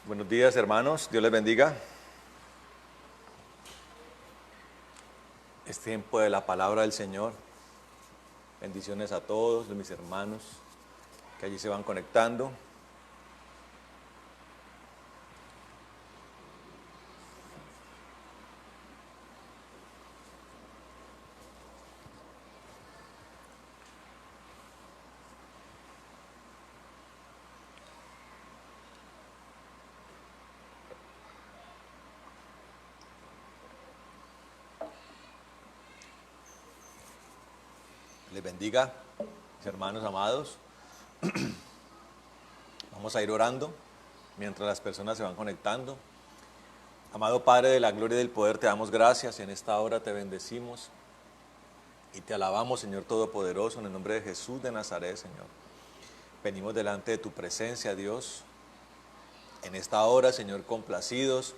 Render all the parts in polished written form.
Buenos días, hermanos. Dios les bendiga. Es tiempo de la palabra del Señor. Bendiciones a todos mis hermanos que allí se van conectando. Les bendiga, mis hermanos amados. Vamos a ir orando mientras las personas se van conectando. Amado Padre de la gloria y del poder, te damos gracias. En esta hora te bendecimos y te alabamos, Señor Todopoderoso, en el nombre de Jesús de Nazaret, Señor. Venimos delante de tu presencia, Dios. En esta hora, Señor, complacidos,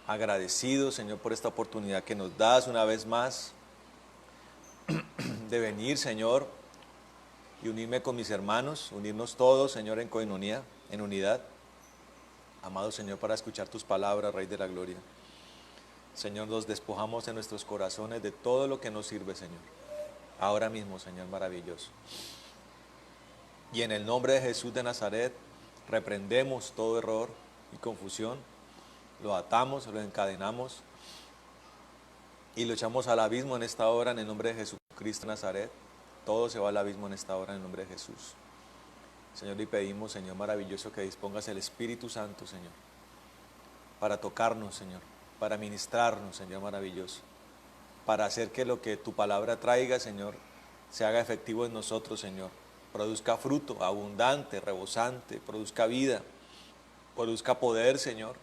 agradecidos, Señor, por esta oportunidad que nos das una vez más de venir, Señor, y unirme con mis hermanos, unirnos todos, Señor, en coinonía, en unidad. Amado Señor, para escuchar tus palabras, Rey de la Gloria. Señor, nos despojamos en nuestros corazones de todo lo que nos sirve, Señor. Ahora mismo, Señor, maravilloso. Y en el nombre de Jesús de Nazaret, reprendemos todo error y confusión, lo atamos, lo encadenamos y lo echamos al abismo en esta hora en el nombre de Jesucristo de Nazaret. Todo se va al abismo en esta hora en el nombre de Jesús. Señor, le pedimos, Señor maravilloso, que dispongas el Espíritu Santo, Señor, para tocarnos, Señor, para ministrarnos, Señor maravilloso, para hacer que lo que tu palabra traiga, Señor, se haga efectivo en nosotros, Señor. Produzca fruto abundante, rebosante, produzca vida, produzca poder, Señor.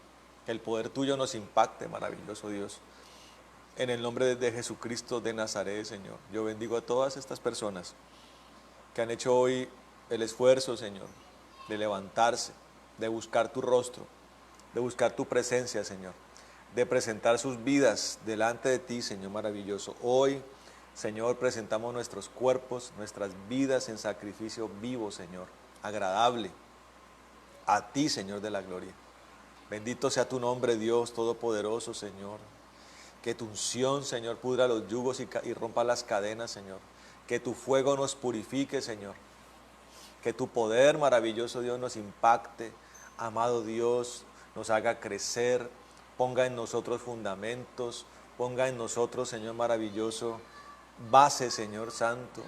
Que el poder tuyo nos impacte, maravilloso Dios. En el nombre de Jesucristo de Nazaret, Señor, yo bendigo a todas estas personas que han hecho hoy el esfuerzo, Señor, de levantarse, de buscar tu rostro, de buscar tu presencia, Señor, de presentar sus vidas delante de ti, Señor maravilloso. Hoy, Señor, presentamos nuestros cuerpos, nuestras vidas en sacrificio vivo, Señor, agradable a ti, Señor de la gloria. Bendito sea tu nombre, Dios Todopoderoso, Señor. Que tu unción, Señor, pudra los yugos y rompa las cadenas, Señor. Que tu fuego nos purifique, Señor. Que tu poder, maravilloso Dios, nos impacte. Amado Dios, nos haga crecer. Ponga en nosotros fundamentos. Ponga en nosotros, Señor maravilloso, base, Señor Santo.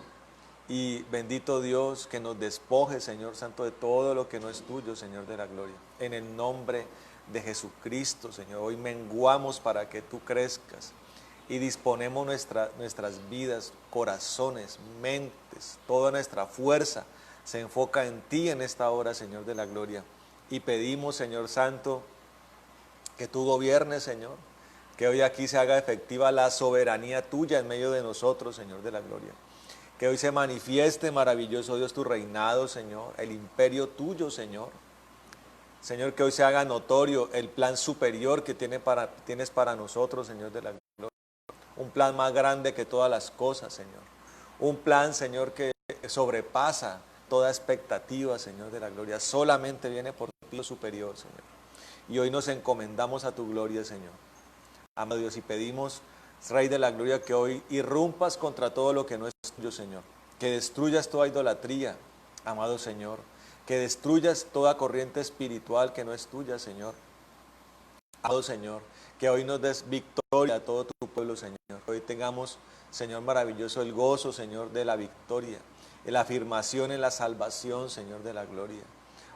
Y bendito Dios, que nos despoje, Señor Santo, de todo lo que no es tuyo, Señor de la gloria. En el nombre de Jesucristo, Señor, hoy menguamos para que tú crezcas y disponemos nuestras vidas, corazones, mentes, toda nuestra fuerza se enfoca en ti en esta hora, Señor de la gloria. Y pedimos, Señor Santo, que tú gobiernes, Señor, que hoy aquí se haga efectiva la soberanía tuya en medio de nosotros, Señor de la gloria. Que hoy se manifieste, maravilloso Dios, tu reinado, Señor, el imperio tuyo, Señor. Señor, que hoy se haga notorio el plan superior que tienes para nosotros, Señor de la gloria. Un plan más grande que todas las cosas, Señor. Un plan, Señor, que sobrepasa toda expectativa, Señor de la gloria. Solamente viene por ti superior, Señor. Y hoy nos encomendamos a tu gloria, Señor. Amado Dios, y pedimos, Rey de la gloria, que hoy irrumpas contra todo lo que no es tuyo, Señor. Que destruyas toda idolatría, amado Señor. Que destruyas toda corriente espiritual que no es tuya, Señor. Amado Señor, que hoy nos des victoria a todo tu pueblo, Señor. Que hoy tengamos, Señor maravilloso, el gozo, Señor, de la victoria, la afirmación en la salvación, Señor de la gloria.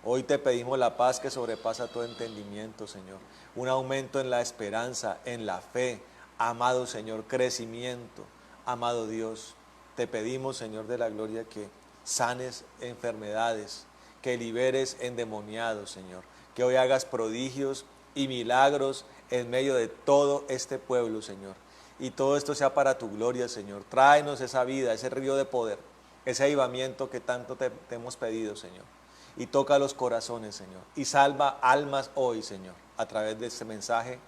Hoy te pedimos la paz que sobrepasa todo entendimiento, Señor. Un aumento en la esperanza, en la fe. Amado Señor, crecimiento. Amado Dios, te pedimos, Señor de la gloria, que sanes enfermedades, que liberes endemoniados, Señor. Que hoy hagas prodigios y milagros en medio de todo este pueblo, Señor. Y todo esto sea para tu gloria, Señor. Tráenos esa vida, ese río de poder, ese avivamiento que tanto te hemos pedido, Señor. Y toca los corazones, Señor. Y salva almas hoy, Señor. A través de este mensaje,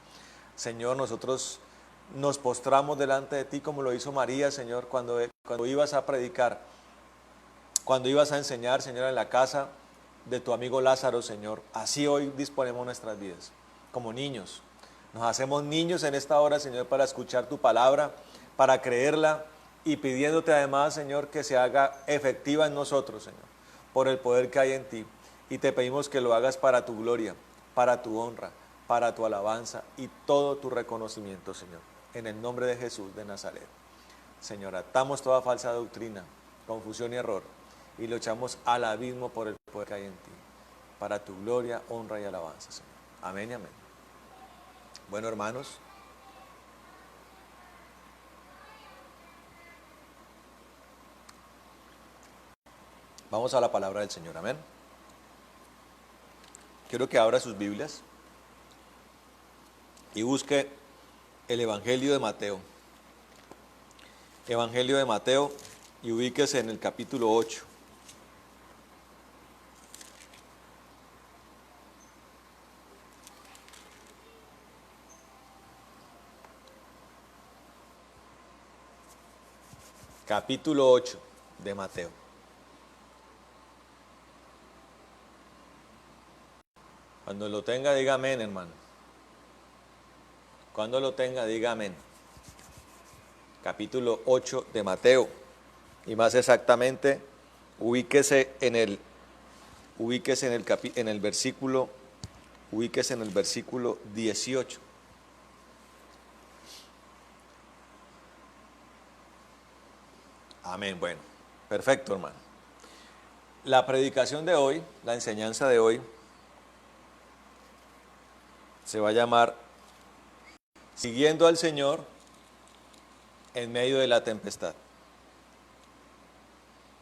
Señor, nosotros nos postramos delante de ti como lo hizo María, Señor, cuando ibas a predicar. cuando ibas a enseñar, Señor, en la casa de tu amigo Lázaro, Señor. Así hoy disponemos nuestras vidas, como niños. Nos hacemos niños en esta hora, Señor, para escuchar tu palabra, para creerla y pidiéndote además, Señor, que se haga efectiva en nosotros, Señor, por el poder que hay en ti. Y te pedimos que lo hagas para tu gloria, para tu honra, para tu alabanza y todo tu reconocimiento, Señor. En el nombre de Jesús de Nazaret. Señor, atamos toda falsa doctrina, confusión y error y lo echamos al abismo por el poder que hay en ti, para tu gloria, honra y alabanza, Señor. Amén y amén. Bueno, hermanos, vamos a la palabra del Señor, amén. Quiero que abra sus Biblias y busque el Evangelio de Mateo. Evangelio de Mateo y ubíquese en el capítulo 8. Capítulo 8 de Mateo. Cuando lo tenga, diga amén, hermano. Cuando lo tenga, diga amén. Capítulo 8 de Mateo. Y más exactamente, ubíquese en el versículo 18. Amén, bueno, perfecto, hermano. La predicación de hoy, la enseñanza de hoy, se va a llamar Siguiendo al Señor en medio de la tempestad.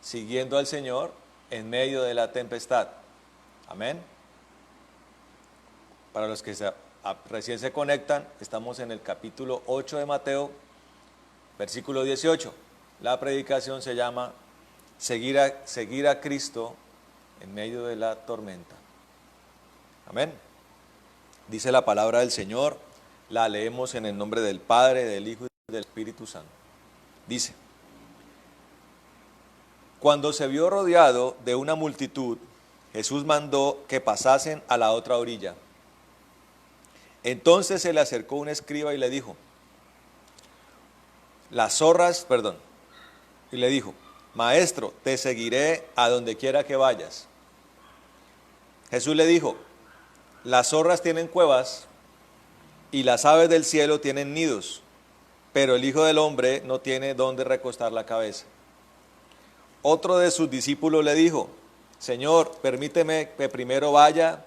Siguiendo al Señor en medio de la tempestad. Amén. Para los que recién se conectan, estamos en el capítulo 8 de Mateo, versículo 18. La predicación se llama seguir a Cristo en medio de la tormenta. Amén. Dice la palabra del Señor, la leemos en el nombre del Padre, del Hijo y del Espíritu Santo. Dice: cuando se vio rodeado de una multitud, Jesús mandó que pasasen a la otra orilla. Entonces se le acercó un escriba y le dijo, Maestro, te seguiré a donde quiera que vayas. Jesús le dijo, las zorras tienen cuevas y las aves del cielo tienen nidos, pero el Hijo del Hombre no tiene dónde recostar la cabeza. Otro de sus discípulos le dijo, Señor, permíteme que primero vaya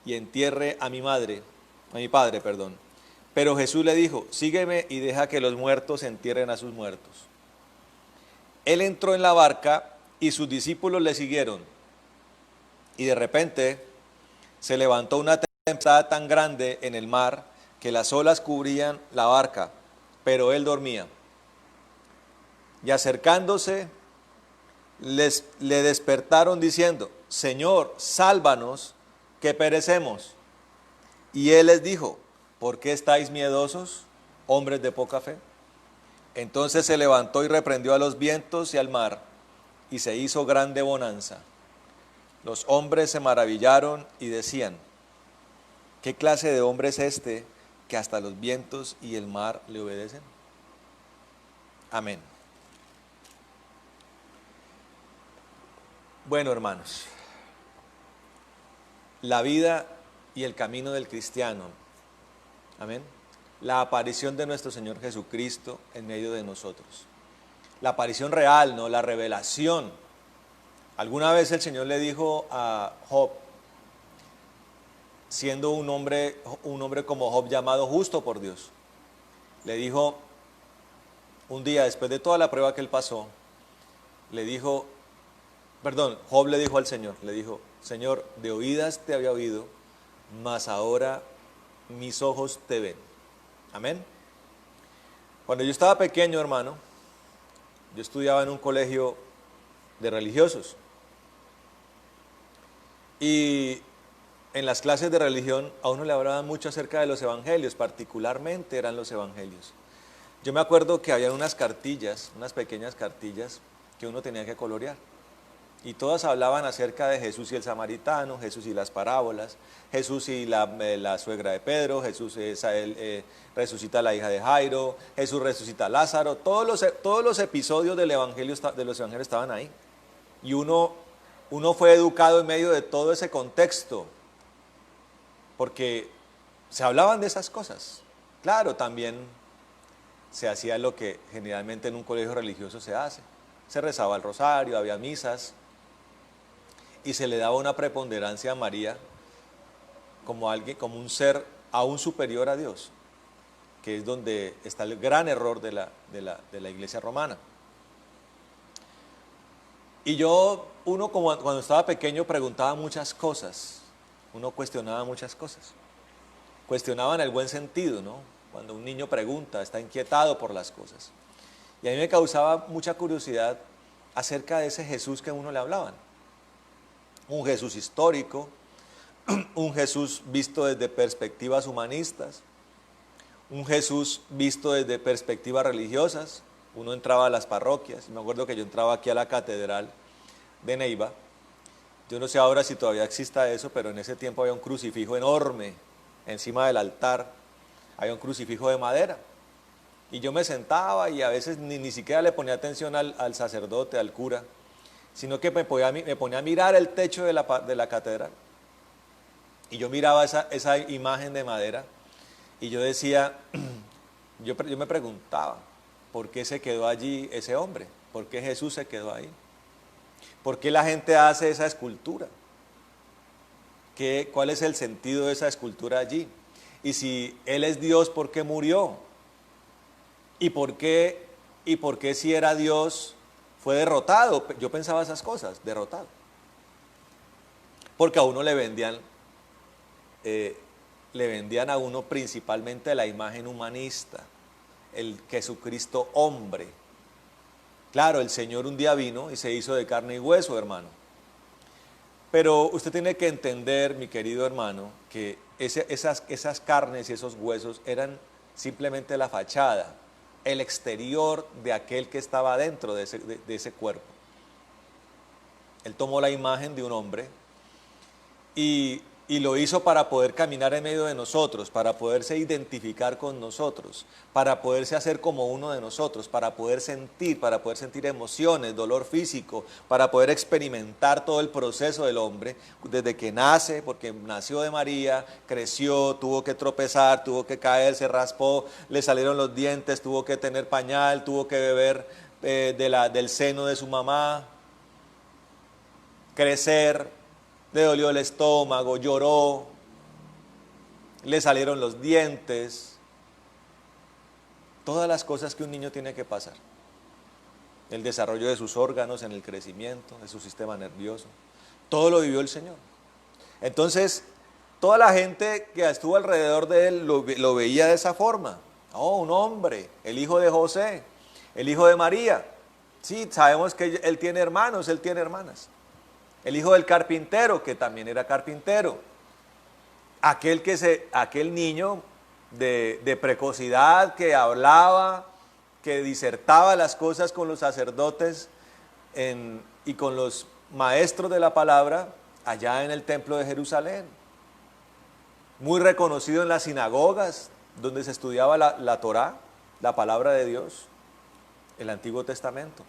y entierre a mi padre. Pero Jesús le dijo, sígueme y deja que los muertos entierren a sus muertos. Él entró en la barca y sus discípulos le siguieron. Y de repente se levantó una tempestad tan grande en el mar que las olas cubrían la barca, pero él dormía. Y acercándose, le despertaron diciendo, Señor, sálvanos, que perecemos. Y él les dijo, ¿por qué estáis miedosos, hombres de poca fe? Entonces se levantó y reprendió a los vientos y al mar, y se hizo grande bonanza. Los hombres se maravillaron y decían, ¿qué clase de hombre es este que hasta los vientos y el mar le obedecen? Amén. Bueno, hermanos, la vida y el camino del cristiano, amén, la aparición de nuestro Señor Jesucristo en medio de nosotros, la aparición real, ¿no? La revelación. Alguna vez el Señor le dijo a Job, siendo un hombre como Job llamado justo por Dios, le dijo un día, después de toda la prueba que él pasó, Job le dijo al Señor, Señor, de oídas te había oído, mas ahora mis ojos te ven. Amén. Cuando yo estaba pequeño, hermano, yo estudiaba en un colegio de religiosos. Y en las clases de religión a uno le hablaban mucho acerca de los evangelios, particularmente eran los evangelios. Yo me acuerdo que había unas cartillas, unas pequeñas cartillas que uno tenía que colorear. Y todas hablaban acerca de Jesús y el samaritano, Jesús y las parábolas, Jesús y la suegra de Pedro, Jesús resucita a la hija de Jairo, Jesús resucita a Lázaro. Todos los episodios del evangelio, de los evangelios estaban ahí. Y uno fue educado en medio de todo ese contexto, porque se hablaban de esas cosas. Claro, también se hacía lo que generalmente en un colegio religioso se hace. Se rezaba el rosario, había misas, y se le daba una preponderancia a María como un ser aún superior a Dios, que es donde está el gran error de la iglesia romana. Y uno cuando estaba pequeño preguntaba muchas cosas, uno cuestionaba muchas cosas. Cuestionaba en el buen sentido, ¿no? Cuando un niño pregunta, está inquietado por las cosas. Y a mí me causaba mucha curiosidad acerca de ese Jesús que a uno le hablaban. Un Jesús histórico, un Jesús visto desde perspectivas humanistas, un Jesús visto desde perspectivas religiosas. Uno entraba a las parroquias, me acuerdo que yo entraba aquí a la catedral de Neiva. Yo no sé ahora si todavía exista eso, pero en ese tiempo había un crucifijo enorme encima del altar, había un crucifijo de madera. Y yo me sentaba y a veces ni siquiera le ponía atención al sacerdote, al cura, sino que me ponía a mirar el techo de la catedral. Y yo miraba esa imagen de madera y yo decía, yo me preguntaba, ¿por qué se quedó allí ese hombre? ¿Por qué Jesús se quedó ahí? ¿Por qué la gente hace esa escultura? ¿Cuál es el sentido de esa escultura allí? Y si Él es Dios, ¿por qué murió? ¿Y por qué si era Dios fue derrotado? Yo pensaba esas cosas, derrotado. Porque a uno le vendían a uno principalmente la imagen humanista, el Jesucristo hombre. Claro, el Señor un día vino y se hizo de carne y hueso, hermano. Pero usted tiene que entender, mi querido hermano, que esas carnes y esos huesos eran simplemente la fachada, el exterior de aquel que estaba dentro de ese cuerpo. Él tomó la imagen de un hombre y lo hizo para poder caminar en medio de nosotros, para poderse identificar con nosotros, para poderse hacer como uno de nosotros, para poder sentir emociones, dolor físico, para poder experimentar todo el proceso del hombre, desde que nace, porque nació de María, creció, tuvo que tropezar, tuvo que caer, se raspó, le salieron los dientes, tuvo que tener pañal, tuvo que beber del seno de su mamá, crecer. Le dolió el estómago, lloró, le salieron los dientes, todas las cosas que un niño tiene que pasar. El desarrollo de sus órganos en el crecimiento, de su sistema nervioso, todo lo vivió el Señor. Entonces, toda la gente que estuvo alrededor de Él lo veía de esa forma. Oh, un hombre, el hijo de José, el hijo de María. Sí, sabemos que Él tiene hermanos, Él tiene hermanas. El hijo del carpintero, que también era carpintero. Aquel niño de precocidad que hablaba, que disertaba las cosas con los sacerdotes y con los maestros de la palabra allá en el templo de Jerusalén. Muy reconocido en las sinagogas donde se estudiaba la Torá, la palabra de Dios, el Antiguo Testamento.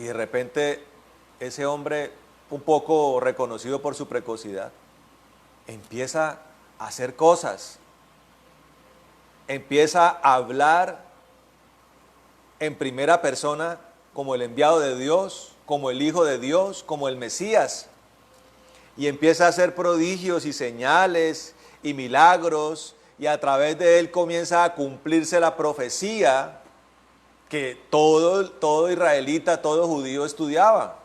Y de repente ese hombre, un poco reconocido por su precocidad, empieza a hacer cosas, empieza a hablar en primera persona como el enviado de Dios, como el Hijo de Dios, como el Mesías, y empieza a hacer prodigios y señales y milagros, y a través de él comienza a cumplirse la profecía que todo israelita, todo judío estudiaba.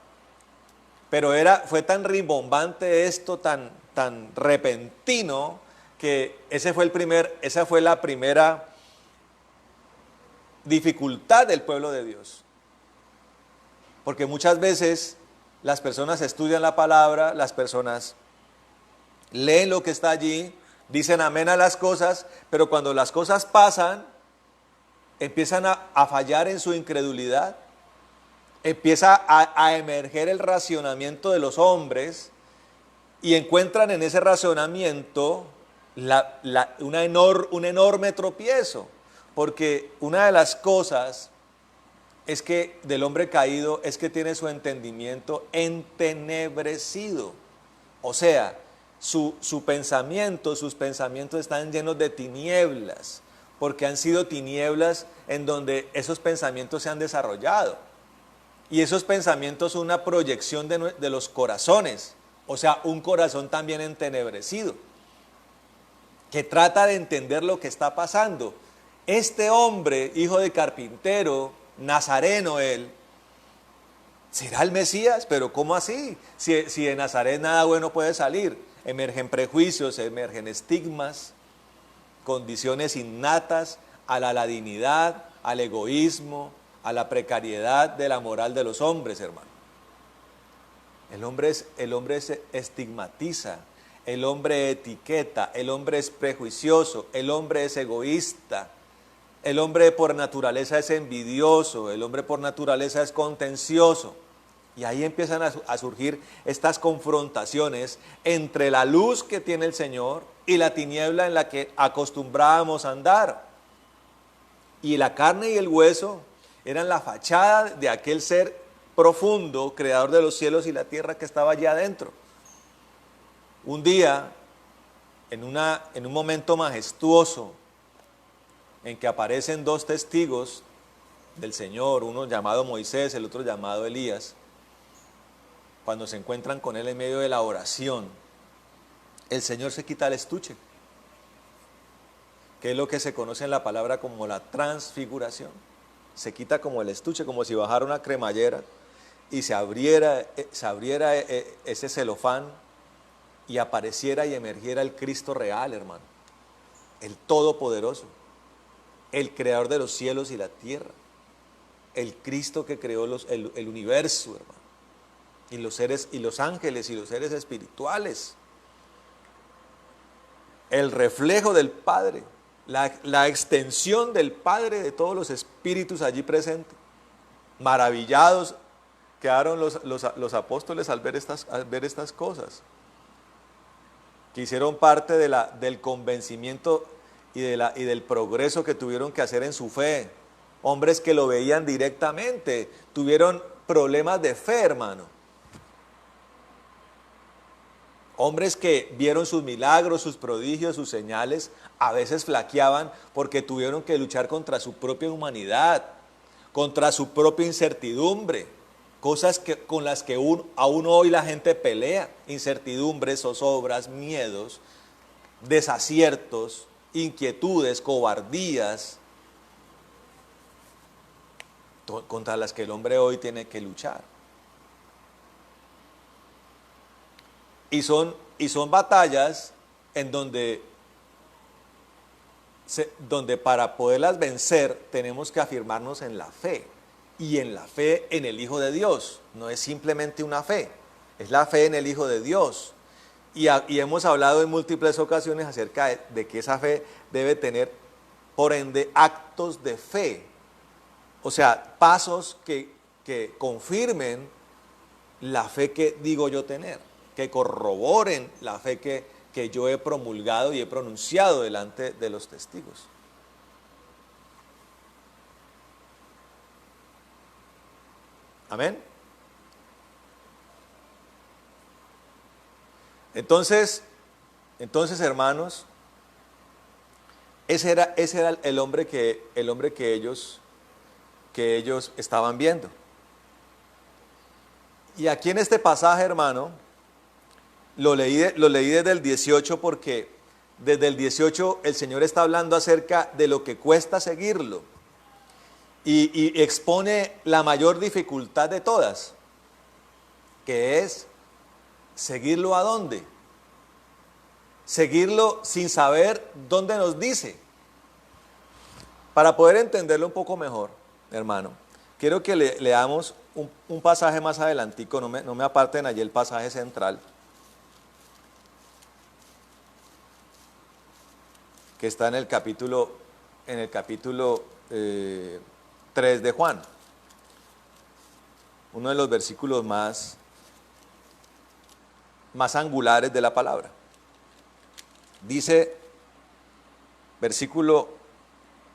Pero fue tan rimbombante esto, tan repentino, que esa fue la primera dificultad del pueblo de Dios. Porque muchas veces las personas estudian la palabra, las personas leen lo que está allí, dicen amén a las cosas, pero cuando las cosas pasan, empiezan a fallar en su incredulidad, empieza a emerger el racionamiento de los hombres y encuentran en ese racionamiento un enorme tropiezo, porque una de las cosas es que del hombre caído es que tiene su entendimiento entenebrecido, o sea, sus pensamientos están llenos de tinieblas, porque han sido tinieblas en donde esos pensamientos se han desarrollado. Y esos pensamientos son una proyección de los corazones, o sea, un corazón también entenebrecido, que trata de entender lo que está pasando. Este hombre, hijo de carpintero, nazareno él, ¿será el Mesías? Pero ¿cómo así? Si de Nazaret nada bueno puede salir. Emergen prejuicios, emergen estigmas, condiciones innatas a la ladinidad, al egoísmo, a la precariedad de la moral de los hombres, hermano. El hombre se estigmatiza, el hombre etiqueta, el hombre es prejuicioso, el hombre es egoísta, el hombre por naturaleza es envidioso, el hombre por naturaleza es contencioso. Y ahí empiezan a surgir estas confrontaciones entre la luz que tiene el Señor y la tiniebla en la que acostumbrábamos a andar. Y la carne y el hueso eran la fachada de aquel ser profundo, creador de los cielos y la tierra, que estaba allá adentro. Un día, en un momento majestuoso, en que aparecen dos testigos del Señor, uno llamado Moisés, el otro llamado Elías, cuando se encuentran con él en medio de la oración, el Señor se quita el estuche, que es lo que se conoce en la palabra como la transfiguración. Se quita como el estuche, como si bajara una cremallera y se abriera ese celofán y apareciera y emergiera el Cristo real, hermano, el Todopoderoso, el creador de los cielos y la tierra, el Cristo que creó el universo, hermano, y los seres y los ángeles y los seres espirituales, el reflejo del Padre, la extensión del Padre de todos los espíritus allí presentes. Maravillados quedaron los apóstoles al ver estas cosas, que hicieron parte del convencimiento y del progreso que tuvieron que hacer en su fe. Hombres que lo veían directamente, tuvieron problemas de fe, hermano. Hombres que vieron sus milagros, sus prodigios, sus señales, a veces flaqueaban porque tuvieron que luchar contra su propia humanidad, contra su propia incertidumbre, cosas con las que aún hoy la gente pelea: incertidumbres, zozobras, miedos, desaciertos, inquietudes, cobardías, contra las que el hombre hoy tiene que luchar. Y son batallas en donde para poderlas vencer tenemos que afirmarnos en la fe, y en la fe en el Hijo de Dios. No es simplemente una fe, es la fe en el Hijo de Dios. Y hemos hablado en múltiples ocasiones acerca de que esa fe debe tener, por ende, actos de fe. O sea, pasos que confirmen la fe que digo yo tener, que corroboren la fe que yo he promulgado y he pronunciado delante de los testigos. Amén. Entonces, hermanos, ese era el hombre que ellos estaban viendo. Y aquí en este pasaje, hermano, lo leí desde el 18, porque desde el 18 el Señor está hablando acerca de lo que cuesta seguirlo, y expone la mayor dificultad de todas, que es seguirlo. ¿A dónde? Seguirlo sin saber dónde nos dice. Para poder entenderlo un poco mejor, hermano, quiero que leamos un pasaje más adelantico, no me aparten allí el pasaje central, que está en el capítulo 3 de Juan. uno de los versículos más angulares de la palabra. Dice, versículo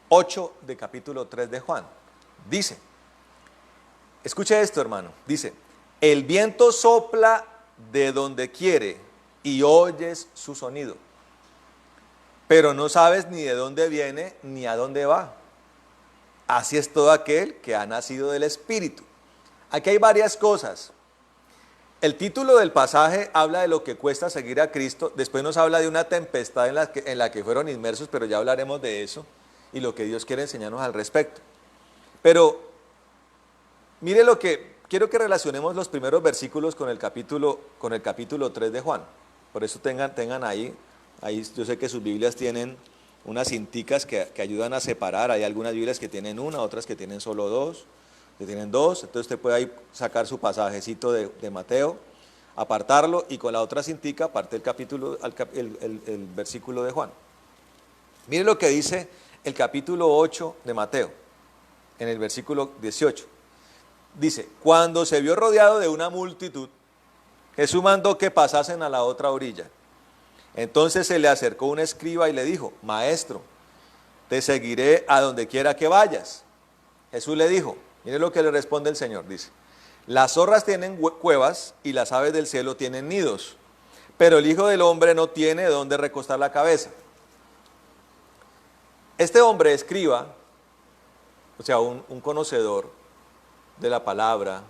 8 de capítulo 3 de Juan. Dice, escuche esto, hermano. Dice, el viento sopla de donde quiere y oyes su sonido, pero no sabes ni de dónde viene ni a dónde va. Así es todo aquel que ha nacido del Espíritu. Aquí hay varias cosas. El título del pasaje habla de lo que cuesta seguir a Cristo. Después nos habla de una tempestad en la que fueron inmersos, pero ya hablaremos de eso y lo que Dios quiere enseñarnos al respecto. Pero mire lo que quiero que relacionemos los primeros versículos con el capítulo 3 de Juan. Por eso tengan ahí yo sé que sus Biblias tienen unas cinticas que ayudan a separar. Hay algunas Biblias que tienen una, otras que tienen solo dos, que tienen dos. Entonces usted puede ahí sacar su pasajecito de Mateo, apartarlo y con la otra cintica aparte el versículo de Juan. Mire lo que dice el capítulo 8 de Mateo, en el versículo 18. Dice, cuando se vio rodeado de una multitud, Jesús mandó que pasasen a la otra orilla. Entonces se le acercó un escriba y le dijo, Maestro, te seguiré a donde quiera que vayas. Jesús le dijo, mire lo que le responde el Señor, dice, las zorras tienen cuevas y las aves del cielo tienen nidos, pero el Hijo del Hombre no tiene dónde recostar la cabeza. Este hombre escriba, o sea, un conocedor de la palabra,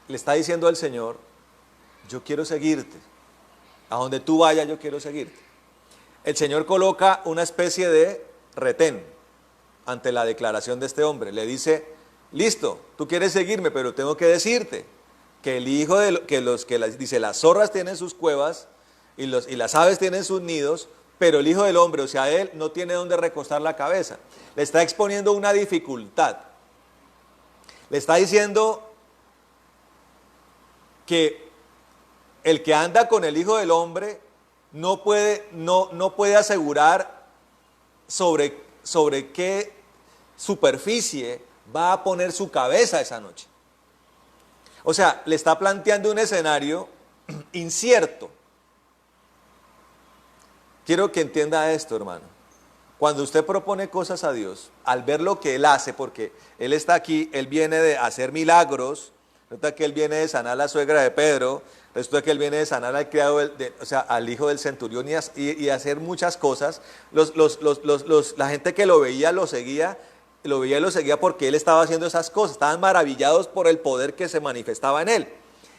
le está diciendo al Señor, yo quiero seguirte. A donde tú vayas yo quiero seguirte. El Señor coloca una especie de retén ante la declaración de este hombre. Le dice, listo, tú quieres seguirme, pero tengo que decirte que el hijo dice, las zorras tienen sus cuevas y las aves tienen sus nidos, pero el Hijo del Hombre, o sea, él no tiene donde recostar la cabeza. Le está exponiendo una dificultad. Le está diciendo que el que anda con el Hijo del Hombre no puede asegurar sobre qué superficie va a poner su cabeza esa noche. O sea, le está planteando un escenario incierto. Quiero que entienda esto, hermano. Cuando usted propone cosas a Dios, al ver lo que Él hace, porque Él está aquí, Él viene de hacer milagros, resulta que Él viene de sanar a la suegra de Pedro, resulta que Él viene de sanar al criado, al hijo del centurión y hacer muchas cosas. La gente que lo veía lo seguía porque Él estaba haciendo esas cosas, estaban maravillados por el poder que se manifestaba en Él.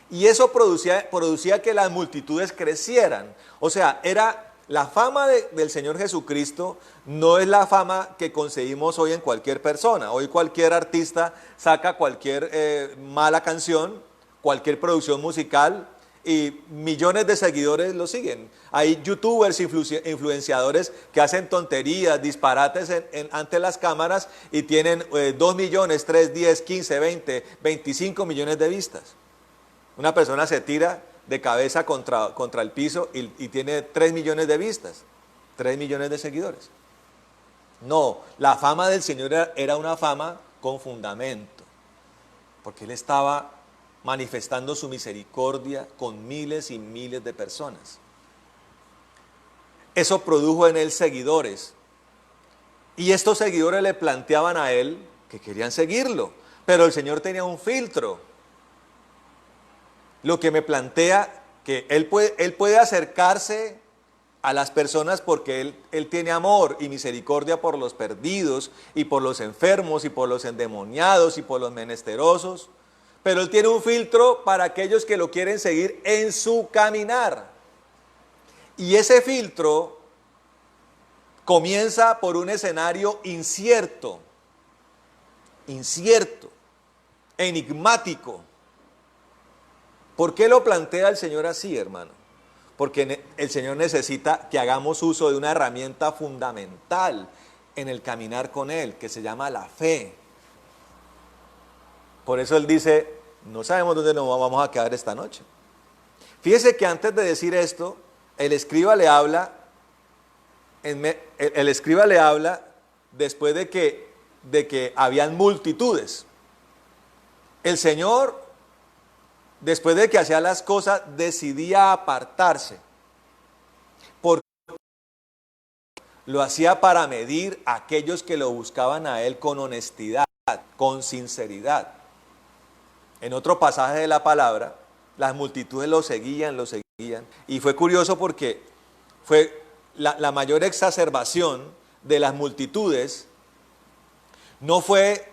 Y eso producía que las multitudes crecieran. O sea, la fama del Señor Jesucristo no es la fama que conseguimos hoy en cualquier persona. Hoy cualquier artista saca cualquier mala canción, cualquier producción musical y millones de seguidores lo siguen. Hay youtubers, influenciadores que hacen tonterías, disparates ante las cámaras y tienen 2 millones, 3, 10, 15, 20, 25 millones de vistas. Una persona se tira de cabeza contra el piso y tiene 3 millones de vistas, 3 millones de seguidores. No, la fama del Señor era una fama con fundamento, porque Él estaba manifestando su misericordia con miles y miles de personas. Eso produjo en Él seguidores, y estos seguidores le planteaban a Él que querían seguirlo, pero el Señor tenía un filtro. Lo que me plantea que Él puede acercarse a las personas porque Él tiene amor y misericordia por los perdidos y por los enfermos y por los endemoniados y por los menesterosos, pero Él tiene un filtro para aquellos que lo quieren seguir en su caminar. Y ese filtro comienza por un escenario incierto, enigmático. ¿Por qué lo plantea el Señor así, hermano? Porque el Señor necesita que hagamos uso de una herramienta fundamental en el caminar con Él, que se llama la fe. Por eso Él dice, no sabemos dónde nos vamos a quedar esta noche. Fíjese que antes de decir esto, el escriba le habla después de que habían multitudes. El Señor, después de que hacía las cosas, decidía apartarse. Porque lo hacía para medir a aquellos que lo buscaban a Él con honestidad, con sinceridad. En otro pasaje de la palabra, las multitudes lo seguían. Y fue curioso porque fue la mayor exacerbación de las multitudes. No fue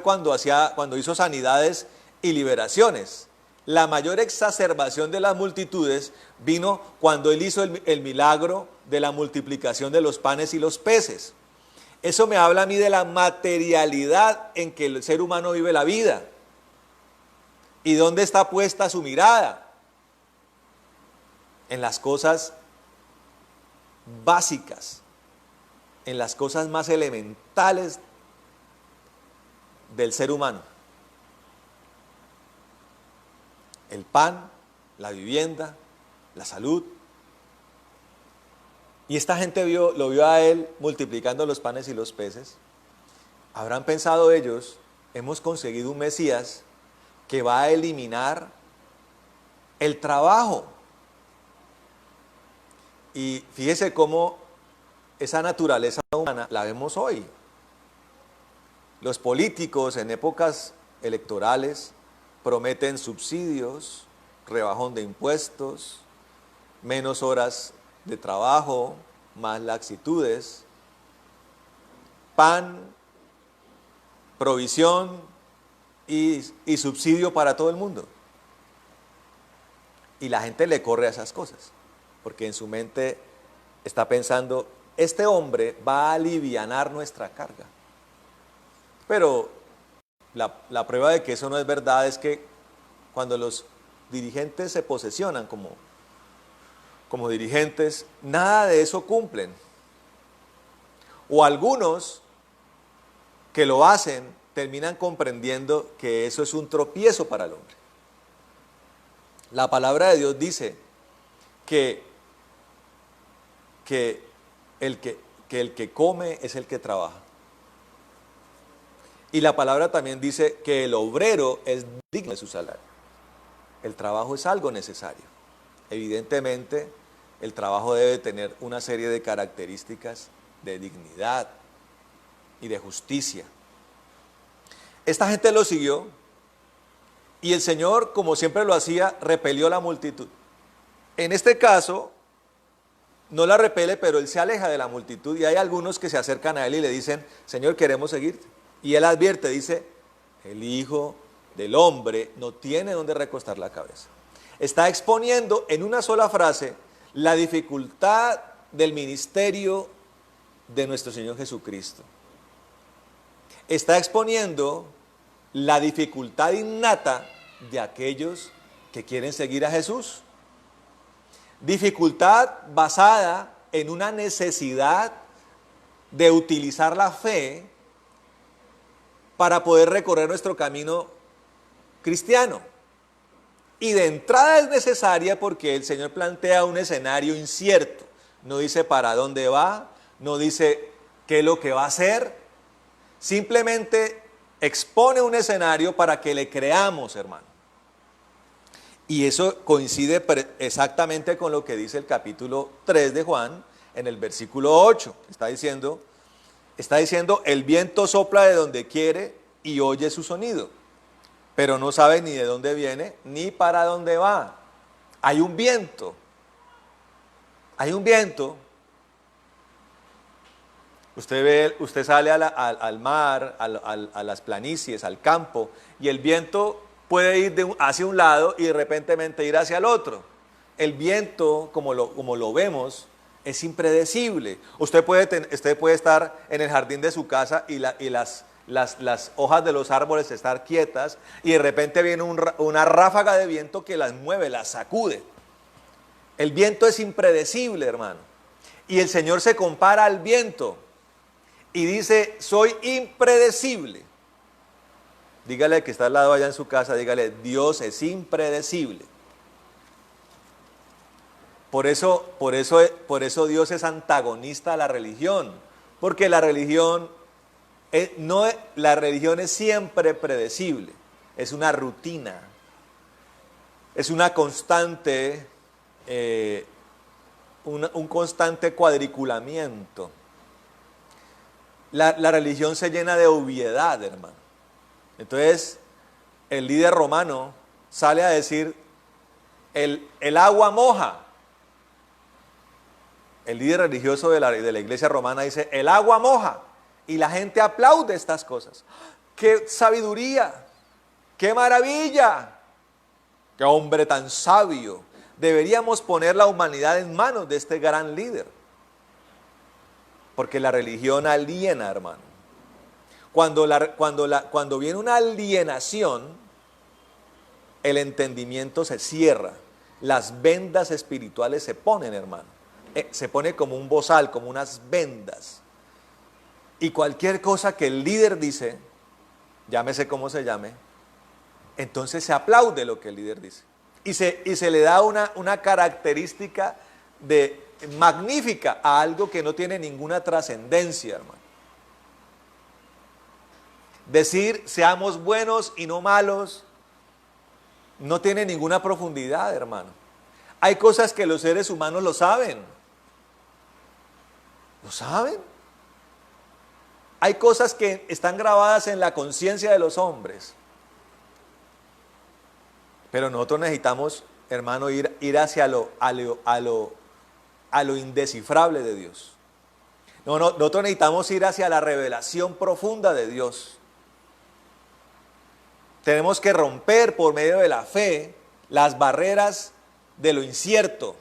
cuando hizo sanidades y liberaciones. La mayor exacerbación de las multitudes vino cuando Él hizo el milagro de la multiplicación de los panes y los peces. Eso me habla a mí de la materialidad en que el ser humano vive la vida. ¿Y dónde está puesta su mirada? En las cosas básicas, en las cosas más elementales del ser humano. El pan, la vivienda, la salud. Y esta gente lo vio a Él multiplicando los panes y los peces. Habrán pensado ellos, hemos conseguido un Mesías que va a eliminar el trabajo. Y fíjese cómo esa naturaleza humana la vemos hoy. Los políticos en épocas electorales prometen subsidios, rebajón de impuestos, menos horas de trabajo, más laxitudes, pan, provisión y subsidio para todo el mundo. Y la gente le corre a esas cosas, porque en su mente está pensando, este hombre va a alivianar nuestra carga. Pero la prueba de que eso no es verdad es que cuando los dirigentes se posesionan como dirigentes, nada de eso cumplen. O algunos que lo hacen terminan comprendiendo que eso es un tropiezo para el hombre. La palabra de Dios dice que el que come es el que trabaja. Y la palabra también dice que el obrero es digno de su salario. El trabajo es algo necesario. Evidentemente, el trabajo debe tener una serie de características de dignidad y de justicia. Esta gente lo siguió y el Señor, como siempre lo hacía, repelió la multitud. En este caso, no la repele, pero Él se aleja de la multitud y hay algunos que se acercan a Él y le dicen, Señor, queremos seguirte. Y Él advierte, dice, el Hijo del Hombre no tiene donde recostar la cabeza. Está exponiendo en una sola frase la dificultad del ministerio de nuestro Señor Jesucristo. Está exponiendo la dificultad innata de aquellos que quieren seguir a Jesús. Dificultad basada en una necesidad de utilizar la fe para poder recorrer nuestro camino cristiano. Y de entrada es necesaria porque el Señor plantea un escenario incierto. No dice para dónde va, no dice qué es lo que va a hacer. Simplemente expone un escenario para que le creamos, hermano. Y eso coincide exactamente con lo que dice el capítulo 3 de Juan, en el versículo 8. Está diciendo, el viento sopla de donde quiere y oye su sonido, pero no sabe ni de dónde viene ni para dónde va. Hay un viento. Usted sale al mar, a las planicies, al campo, y el viento puede ir hacia un lado y de repente ir hacia el otro. El viento, como lo vemos, es impredecible. Usted puede estar en el jardín de su casa y las hojas de los árboles estar quietas y de repente viene una ráfaga de viento que las mueve, las sacude. El viento es impredecible, hermano. Y el Señor se compara al viento y dice, soy impredecible. Dígale al que está al lado allá en su casa, dígale, Dios es impredecible. Por eso Dios es antagonista a la religión, porque la religión No, la religión es siempre predecible, es una rutina, es una constante, un constante cuadriculamiento. La religión se llena de obviedad, hermano. Entonces, el líder romano sale a decir, el agua moja. El líder religioso de la iglesia romana dice, el agua moja. Y la gente aplaude estas cosas. ¡Qué sabiduría! ¡Qué maravilla! ¡Qué hombre tan sabio! Deberíamos poner la humanidad en manos de este gran líder. Porque la religión aliena, hermano. Cuando viene una alienación, el entendimiento se cierra. Las vendas espirituales se ponen, hermano. Se pone como un bozal, como unas vendas. Y cualquier cosa que el líder dice, llámese como se llame, entonces se aplaude lo que el líder dice. Y se le da una característica magnífica a algo que no tiene ninguna trascendencia, hermano. Decir seamos buenos y no malos no tiene ninguna profundidad, hermano. Hay cosas que los seres humanos lo saben. ¿Lo saben? Hay cosas que están grabadas en la conciencia de los hombres. Pero nosotros necesitamos, hermano, ir hacia lo indescifrable de Dios. Nosotros necesitamos ir hacia la revelación profunda de Dios. Tenemos que romper por medio de la fe las barreras de lo incierto.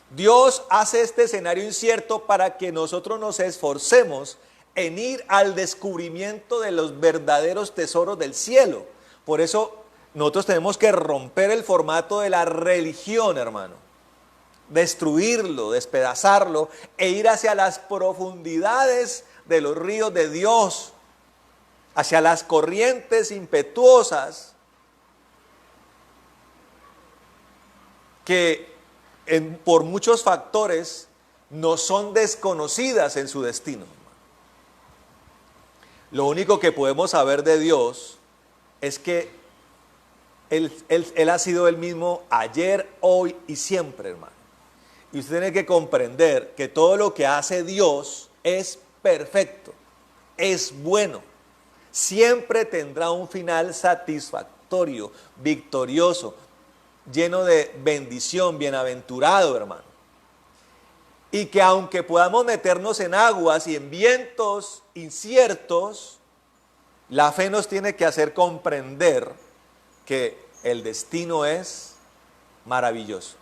Dios hace este escenario incierto para que nosotros nos esforcemos en ir al descubrimiento de los verdaderos tesoros del cielo. Por eso nosotros tenemos que romper el formato de la religión, hermano. Destruirlo, despedazarlo e ir hacia las profundidades de los ríos de Dios, hacia las corrientes impetuosas que por muchos factores no son desconocidas en su destino. Lo único que podemos saber de Dios es que Él ha sido el mismo ayer, hoy y siempre, hermano. Y usted tiene que comprender que todo lo que hace Dios es perfecto, es bueno. Siempre tendrá un final satisfactorio, victorioso, lleno de bendición, bienaventurado, hermano. Y que aunque podamos meternos en aguas y en vientos inciertos, la fe nos tiene que hacer comprender que el destino es maravilloso.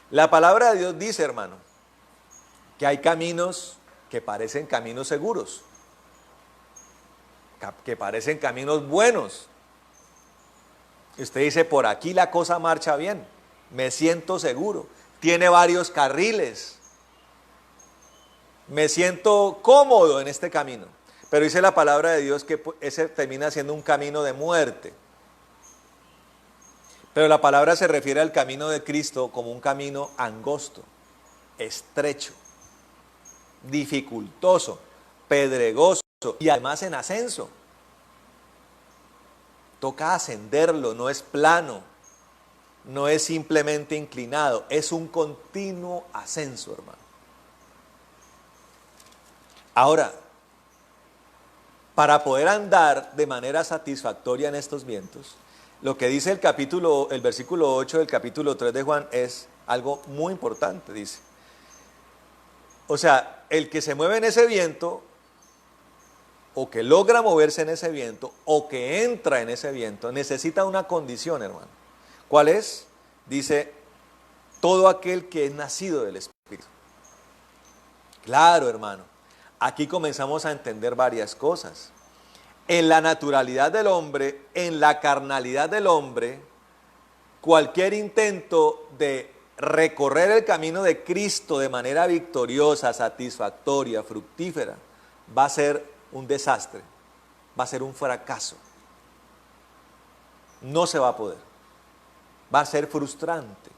La palabra de Dios dice, hermano, que hay caminos que parecen caminos seguros, que parecen caminos buenos. Y usted dice, por aquí la cosa marcha bien, me siento seguro, tiene varios carriles, me siento cómodo en este camino. Pero dice la palabra de Dios que ese termina siendo un camino de muerte. Pero la palabra se refiere al camino de Cristo como un camino angosto, estrecho, dificultoso, pedregoso y además en ascenso. Toca ascenderlo, no es plano, no es simplemente inclinado, es un continuo ascenso, hermano. Ahora, para poder andar de manera satisfactoria en estos vientos, lo que dice el versículo 8 del capítulo 3 de Juan es algo muy importante, dice. O sea, el que se mueve en ese viento, o que logra moverse en ese viento, o que entra en ese viento, necesita una condición, hermano. ¿Cuál es? Dice, todo aquel que es nacido del Espíritu. Claro, hermano, aquí comenzamos a entender varias cosas. En la naturalidad del hombre, en la carnalidad del hombre, cualquier intento de recorrer el camino de Cristo de manera victoriosa, satisfactoria, fructífera, va a ser un desastre, va a ser un fracaso. No se va a poder. Va a ser frustrante.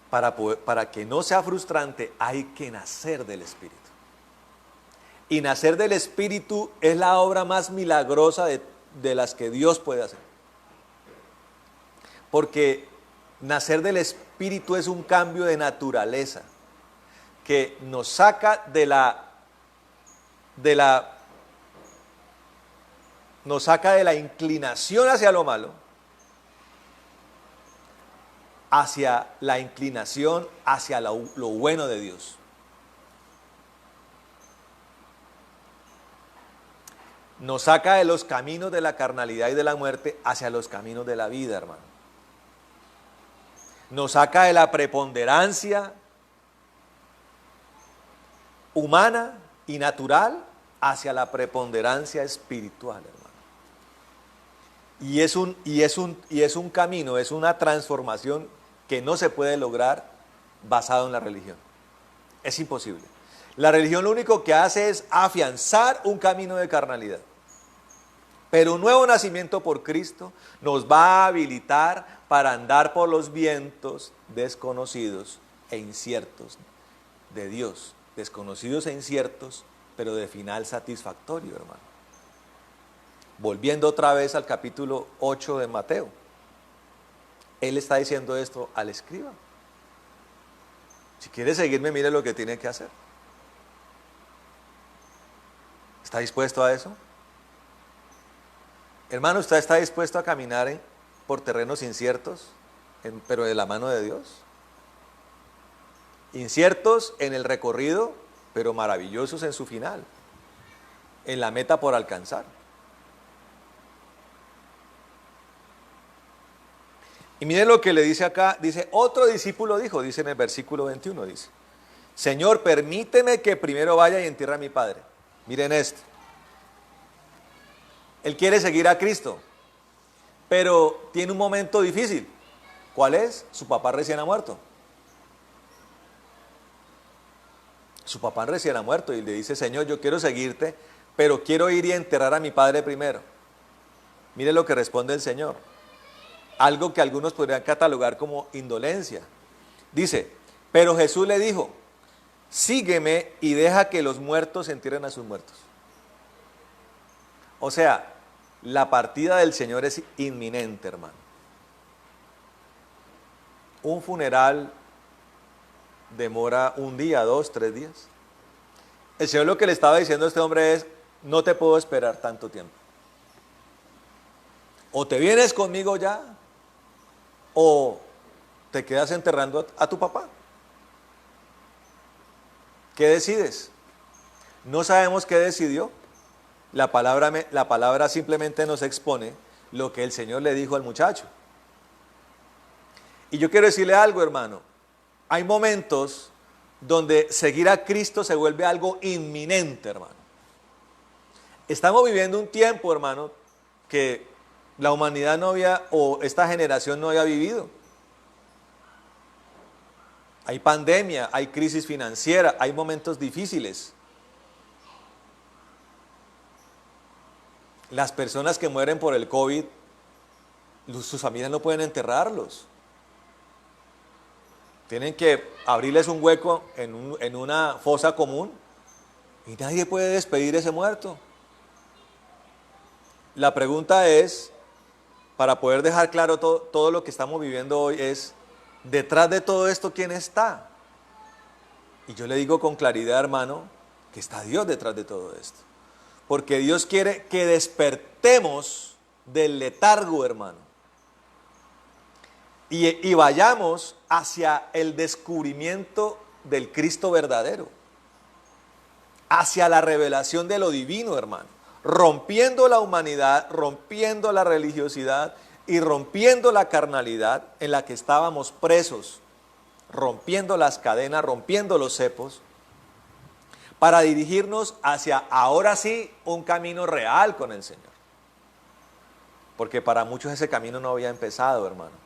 Para que no sea frustrante, hay que nacer del Espíritu. Y nacer del Espíritu es la obra más milagrosa de las que Dios puede hacer. Porque nacer del Espíritu es un cambio de naturaleza que nos saca nos saca de la inclinación hacia lo malo, hacia la inclinación hacia lo bueno de Dios. Nos saca de los caminos de la carnalidad y de la muerte hacia los caminos de la vida, hermano. Nos saca de la preponderancia humana y natural hacia la preponderancia espiritual, hermano. Y es un camino, es una transformación que no se puede lograr basado en la religión. Es imposible. La religión lo único que hace es afianzar un camino de carnalidad. Pero un nuevo nacimiento por Cristo nos va a habilitar para andar por los vientos desconocidos e inciertos de Dios. Desconocidos e inciertos, pero de final satisfactorio, hermano. Volviendo otra vez al capítulo 8 de Mateo. Él está diciendo esto al escriba. Si quiere seguirme, mire lo que tiene que hacer. ¿Está dispuesto a eso? Hermano, ¿usted está dispuesto a caminar por terrenos inciertos, pero de la mano de Dios? Inciertos en el recorrido, pero maravillosos en su final, en la meta por alcanzar. Y mire lo que le dice acá, dice, otro discípulo dice en el versículo 21, dice, Señor, permíteme que primero vaya y entierre a mi padre. Miren esto. Él quiere seguir a Cristo, pero tiene un momento difícil. ¿Cuál es? Su papá recién ha muerto. Su papá recién ha muerto y le dice, Señor, yo quiero seguirte, pero quiero ir y enterrar a mi padre primero. Mire lo que responde el Señor. Algo que algunos podrían catalogar como indolencia. Dice, pero Jesús le dijo, sígueme y deja que los muertos entierren a sus muertos. O sea, la partida del Señor es inminente, hermano. Un funeral demora un día, 2, 3 días. El Señor lo que le estaba diciendo a este hombre es, no te puedo esperar tanto tiempo. O te vienes conmigo ya, o te quedas enterrando a tu papá. ¿Qué decides? No sabemos qué decidió. La palabra simplemente nos expone lo que el Señor le dijo al muchacho. Y yo quiero decirle algo, hermano. Hay momentos donde seguir a Cristo se vuelve algo inminente, hermano. Estamos viviendo un tiempo, hermano, que la humanidad no había, o esta generación no había vivido. Hay pandemia, hay crisis financiera, hay momentos difíciles. Las personas que mueren por el COVID, sus familias no pueden enterrarlos. Tienen que abrirles un hueco en una fosa común y nadie puede despedir ese muerto. La pregunta es, para poder dejar claro todo lo que estamos viviendo hoy, es, detrás de todo esto, ¿quién está? Y yo le digo con claridad, hermano, que está Dios detrás de todo esto. Porque Dios quiere que despertemos del letargo, hermano. Y vayamos hacia el descubrimiento del Cristo verdadero. Hacia la revelación de lo divino, hermano. Rompiendo la humanidad, rompiendo la religiosidad y rompiendo la carnalidad en la que estábamos presos. Rompiendo las cadenas, rompiendo los cepos. Para dirigirnos hacia, ahora sí, un camino real con el Señor. Porque para muchos ese camino no había empezado, hermano.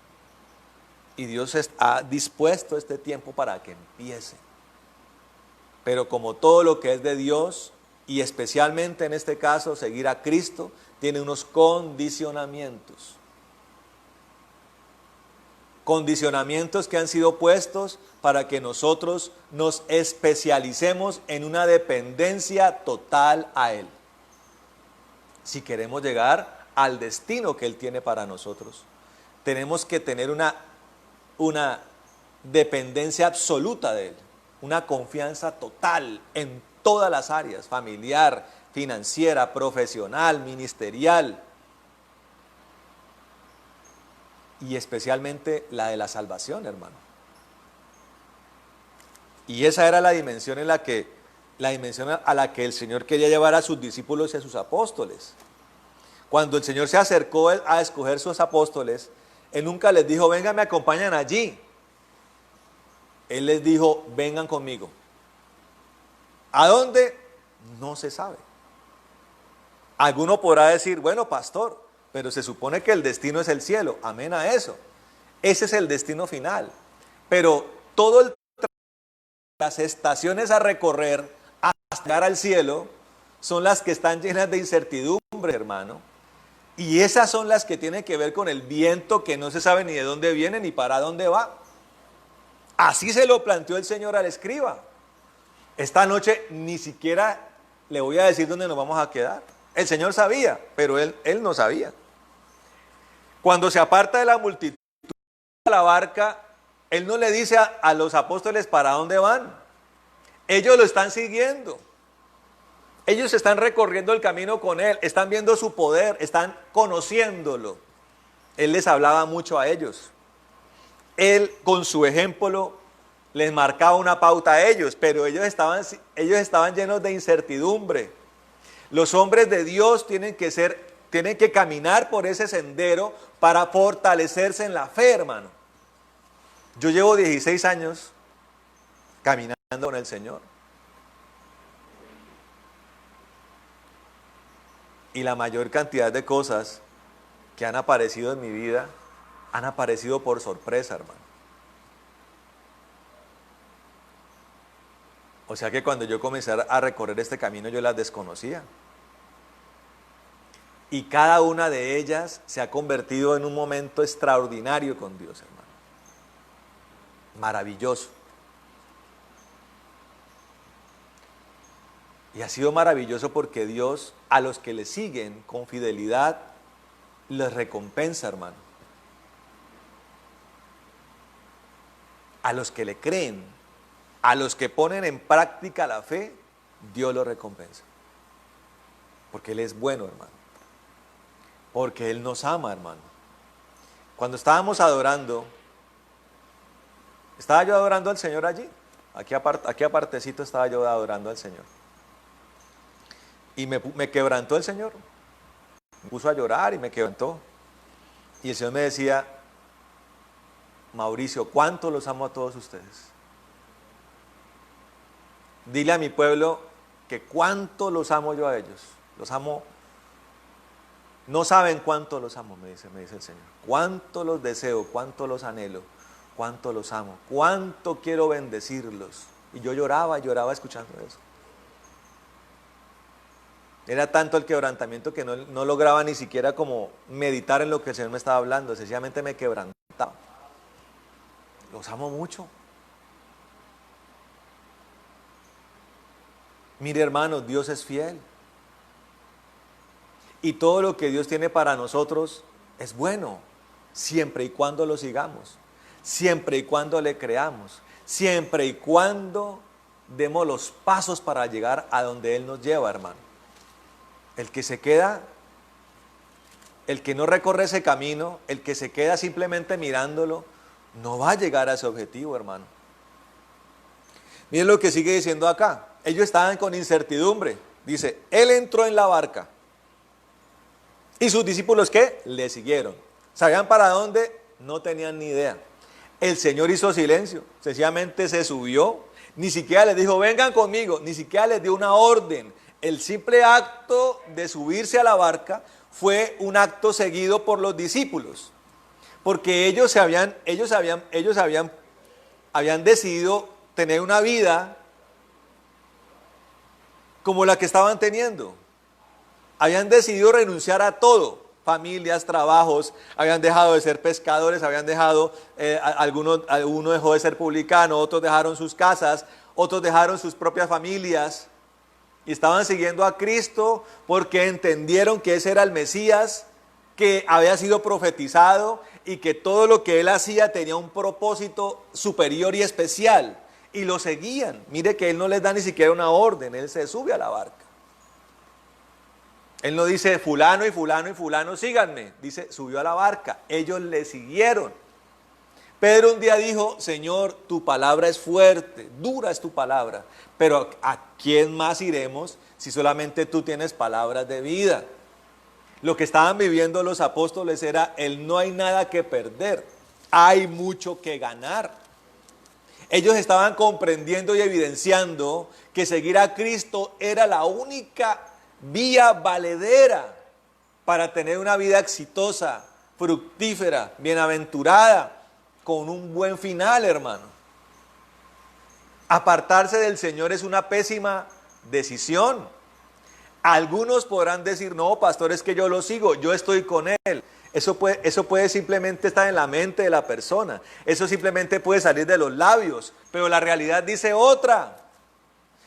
Y Dios ha dispuesto este tiempo para que empiece. Pero como todo lo que es de Dios, y especialmente en este caso, seguir a Cristo, tiene unos condicionamientos. condicionamientos que han sido puestos para que nosotros nos especialicemos en una dependencia total a Él. Si queremos llegar al destino que Él tiene para nosotros, tenemos que tener una dependencia absoluta de Él, una confianza total en todas las áreas, familiar, financiera, profesional, ministerial, y especialmente la de la salvación, hermano. Y esa era la dimensión a la que el Señor quería llevar a sus discípulos y a sus apóstoles. Cuando el Señor se acercó a escoger sus apóstoles, Él nunca les dijo, vengan, me acompañan allí. Él les dijo, vengan conmigo. ¿A dónde? No se sabe. Alguno podrá decir, bueno, pastor, pero se supone que el destino es el cielo. Amén a eso. Ese es el destino final. Pero las estaciones a recorrer hasta llegar al cielo son las que están llenas de incertidumbre, hermano. Y esas son las que tienen que ver con el viento que no se sabe ni de dónde viene ni para dónde va. Así se lo planteó el Señor al escriba. Esta noche ni siquiera le voy a decir dónde nos vamos a quedar. El Señor sabía, pero él no sabía. Cuando se aparta de la multitud a la barca, Él no le dice a los apóstoles para dónde van. Ellos lo están siguiendo. Ellos están recorriendo el camino con Él, están viendo su poder, están conociéndolo. Él les hablaba mucho a ellos. Él con su ejemplo les marcaba una pauta a ellos, pero ellos estaban llenos de incertidumbre. Los hombres de Dios tienen que caminar por ese sendero para fortalecerse en la fe, hermano. Yo llevo 16 años caminando con el Señor. Y la mayor cantidad de cosas que han aparecido en mi vida han aparecido por sorpresa, hermano. O sea que cuando yo comencé a recorrer este camino yo las desconocía. Y cada una de ellas se ha convertido en un momento extraordinario con Dios, hermano. Maravilloso. Y ha sido maravilloso porque Dios a los que le siguen con fidelidad les recompensa, hermano. A los que le creen, a los que ponen en práctica la fe, Dios los recompensa. Porque Él es bueno, hermano. Porque Él nos ama, hermano. Cuando estábamos adorando, estaba yo adorando al Señor allí. Aquí apartecito estaba yo adorando al Señor. Y me quebrantó el Señor. Me puso a llorar y me quebrantó. Y el Señor me decía, Mauricio, ¿cuánto los amo a todos ustedes? Dile a mi pueblo que cuánto los amo yo a ellos. Los amo. No saben cuánto los amo, me dice el Señor. Cuánto los deseo, cuánto los anhelo, cuánto los amo, cuánto quiero bendecirlos. Y yo lloraba escuchando eso. Era tanto el quebrantamiento que no lograba ni siquiera como meditar en lo que el Señor me estaba hablando. Sencillamente me quebrantaba. Los amo mucho. Mire, hermanos, Dios es fiel. Y todo lo que Dios tiene para nosotros es bueno, siempre y cuando lo sigamos, siempre y cuando le creamos, siempre y cuando demos los pasos para llegar a donde Él nos lleva, hermano. El que se queda, el que no recorre ese camino, el que se queda simplemente mirándolo, no va a llegar a ese objetivo, hermano. Miren lo que sigue diciendo acá. Ellos estaban con incertidumbre. Dice, Él entró en la barca. ¿Y sus discípulos qué? Le siguieron. ¿Sabían para dónde? No tenían ni idea. El Señor hizo silencio. Sencillamente se subió. Ni siquiera les dijo, vengan conmigo. Ni siquiera les dio una orden. El simple acto de subirse a la barca fue un acto seguido por los discípulos. Porque ellos habían decidido tener una vida como la que estaban teniendo. Habían decidido renunciar a todo. familias, trabajos, habían dejado de ser pescadores, habían dejado, alguno dejó de ser publicano, otros dejaron sus casas, otros dejaron sus propias familias y estaban siguiendo a Cristo porque entendieron que ese era el Mesías, que había sido profetizado y que todo lo que él hacía tenía un propósito superior y especial, y lo seguían. Mire que él no les da ni siquiera una orden, él se sube a la barca. Él no dice fulano y fulano y fulano síganme, dice subió a la barca, ellos le siguieron. Pedro un día dijo, Señor, tu palabra es fuerte, dura es tu palabra, pero ¿a quién más iremos si solamente tú tienes palabras de vida? Lo que estaban viviendo los apóstoles era el no hay nada que perder, hay mucho que ganar. Ellos estaban comprendiendo y evidenciando que seguir a Cristo era la única vía valedera para tener una vida exitosa, fructífera, bienaventurada, con un buen final, hermano. Apartarse del Señor es una pésima decisión. Algunos podrán decir, no, pastor, es que yo lo sigo, yo estoy con Él. Eso puede simplemente estar en la mente de la persona. Eso simplemente puede salir de los labios, pero la realidad dice otra.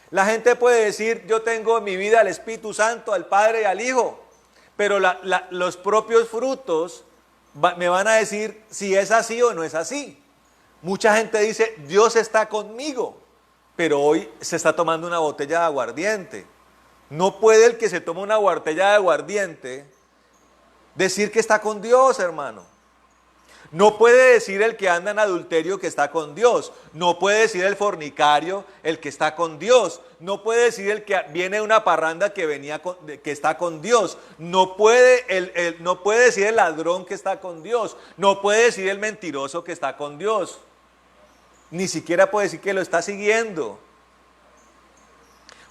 La gente puede decir, yo tengo en mi vida al Espíritu Santo, al Padre y al Hijo, pero los propios frutos me van a decir si es así o no es así. Mucha gente dice, Dios está conmigo, pero hoy se está tomando una botella de aguardiente. No puede el que se toma una botella de aguardiente decir que está con Dios, hermano. No puede decir el que anda en adulterio que está con Dios. No puede decir el fornicario el que está con Dios. No puede decir el que viene de una parranda que está con Dios. No puede decir el ladrón que está con Dios. No puede decir el mentiroso que está con Dios. Ni siquiera puede decir que lo está siguiendo.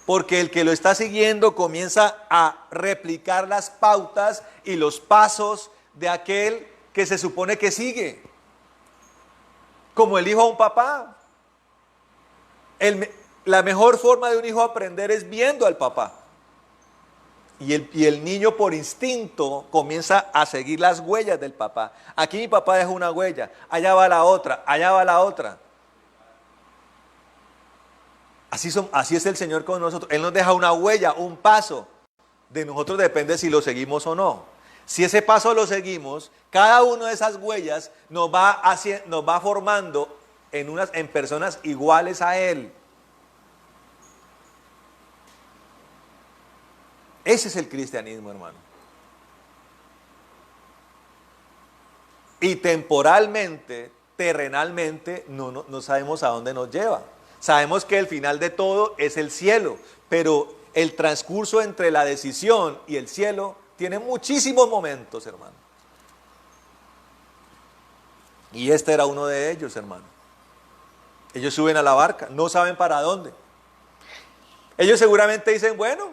Porque el que lo está siguiendo comienza a replicar las pautas y los pasos de aquel que se supone que sigue. Como el hijo a un papá. La mejor forma de un hijo aprender es viendo al papá. Y el niño por instinto comienza a seguir las huellas del papá. Aquí mi papá dejó una huella, allá va la otra, allá va la otra. Así es el Señor con nosotros. Él nos deja una huella, un paso. De nosotros depende si lo seguimos o no. Si ese paso lo seguimos, cada una de esas huellas nos va formando en personas iguales a Él. Ese es el cristianismo, hermano. Y temporalmente, terrenalmente, no sabemos a dónde nos lleva. Sabemos que el final de todo es el cielo, pero el transcurso entre la decisión y el cielo tiene muchísimos momentos, hermano. Y este era uno de ellos, hermano. Ellos suben a la barca, no saben para dónde. Ellos seguramente dicen, bueno,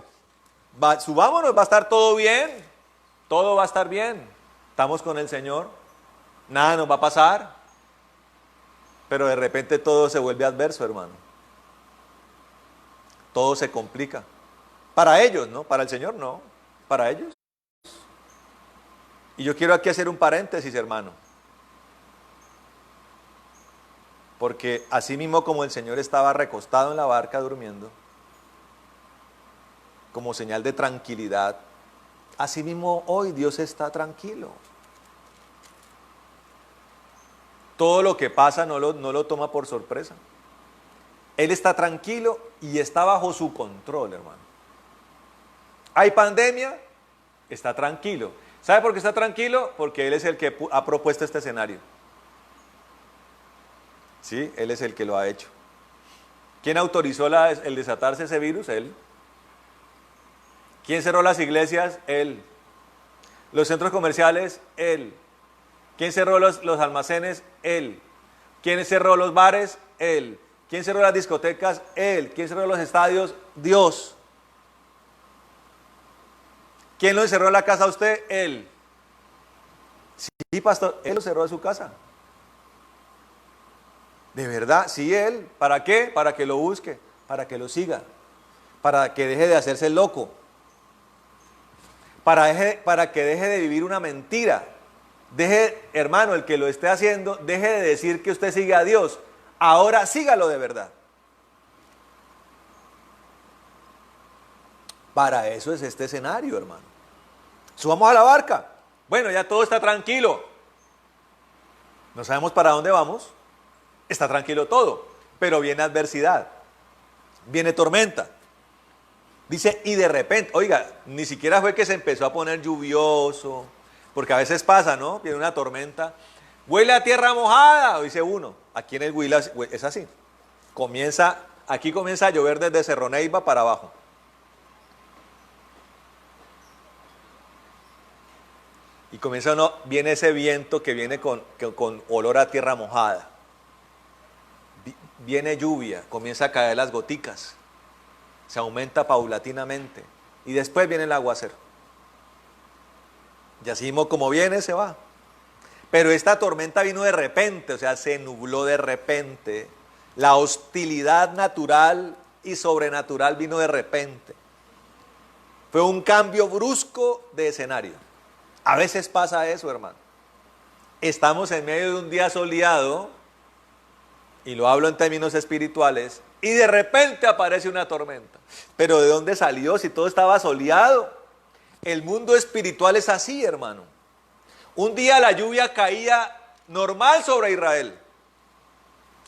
subámonos, va a estar todo bien, todo va a estar bien. Estamos con el Señor, nada nos va a pasar. Pero de repente todo se vuelve adverso, hermano. Todo se complica. Para ellos, ¿no? Para el Señor, no. Para ellos. Y yo quiero aquí hacer un paréntesis, hermano. Porque así mismo como el Señor estaba recostado en la barca durmiendo, como señal de tranquilidad, así mismo hoy Dios está tranquilo. Todo lo que pasa no lo toma por sorpresa. Él está tranquilo y está bajo su control, hermano. ¿Hay pandemia? Está tranquilo. ¿Sabe por qué está tranquilo? Porque Él es el que ha propuesto este escenario. Sí, Él es el que lo ha hecho. ¿Quién autorizó el desatarse ese virus? Él. ¿Quién cerró las iglesias? Él. Los centros comerciales, Él. ¿Quién cerró los almacenes? Él. ¿Quién cerró los bares? Él. ¿Quién cerró las discotecas? Él. ¿Quién cerró los estadios? Dios. ¿Quién lo encerró en la casa a usted? Él. Sí, pastor, Él lo cerró de su casa. ¿De verdad? Sí, Él. ¿Para qué? Para que lo busque, para que lo siga, para que deje de hacerse loco. para que deje de vivir una mentira. Deje, hermano, el que lo esté haciendo, deje de decir que usted sigue a Dios. Ahora sígalo de verdad. Para eso es este escenario, hermano. Subamos a la barca. Bueno, ya todo está tranquilo. No sabemos para dónde vamos. Está tranquilo todo. Pero viene adversidad. Viene tormenta. Dice, y de repente, oiga, ni siquiera fue que se empezó a poner lluvioso. Porque a veces pasa, ¿no? Viene una tormenta. Huele a tierra mojada, dice uno. Aquí en el Huila es así. Aquí comienza a llover desde Cerro Neiva para abajo. Y viene ese viento que viene con olor a tierra mojada. Viene lluvia, comienza a caer las goticas. Se aumenta paulatinamente. Y después viene el aguacero. Y así mismo como viene, se va. Pero esta tormenta vino de repente, o sea, se nubló de repente. La hostilidad natural y sobrenatural vino de repente. Fue un cambio brusco de escenario. A veces pasa eso, hermano. Estamos en medio de un día soleado, y lo hablo en términos espirituales, y de repente aparece una tormenta. Pero ¿de dónde salió si todo estaba soleado? El mundo espiritual es así, hermano. Un día la lluvia caía normal sobre Israel,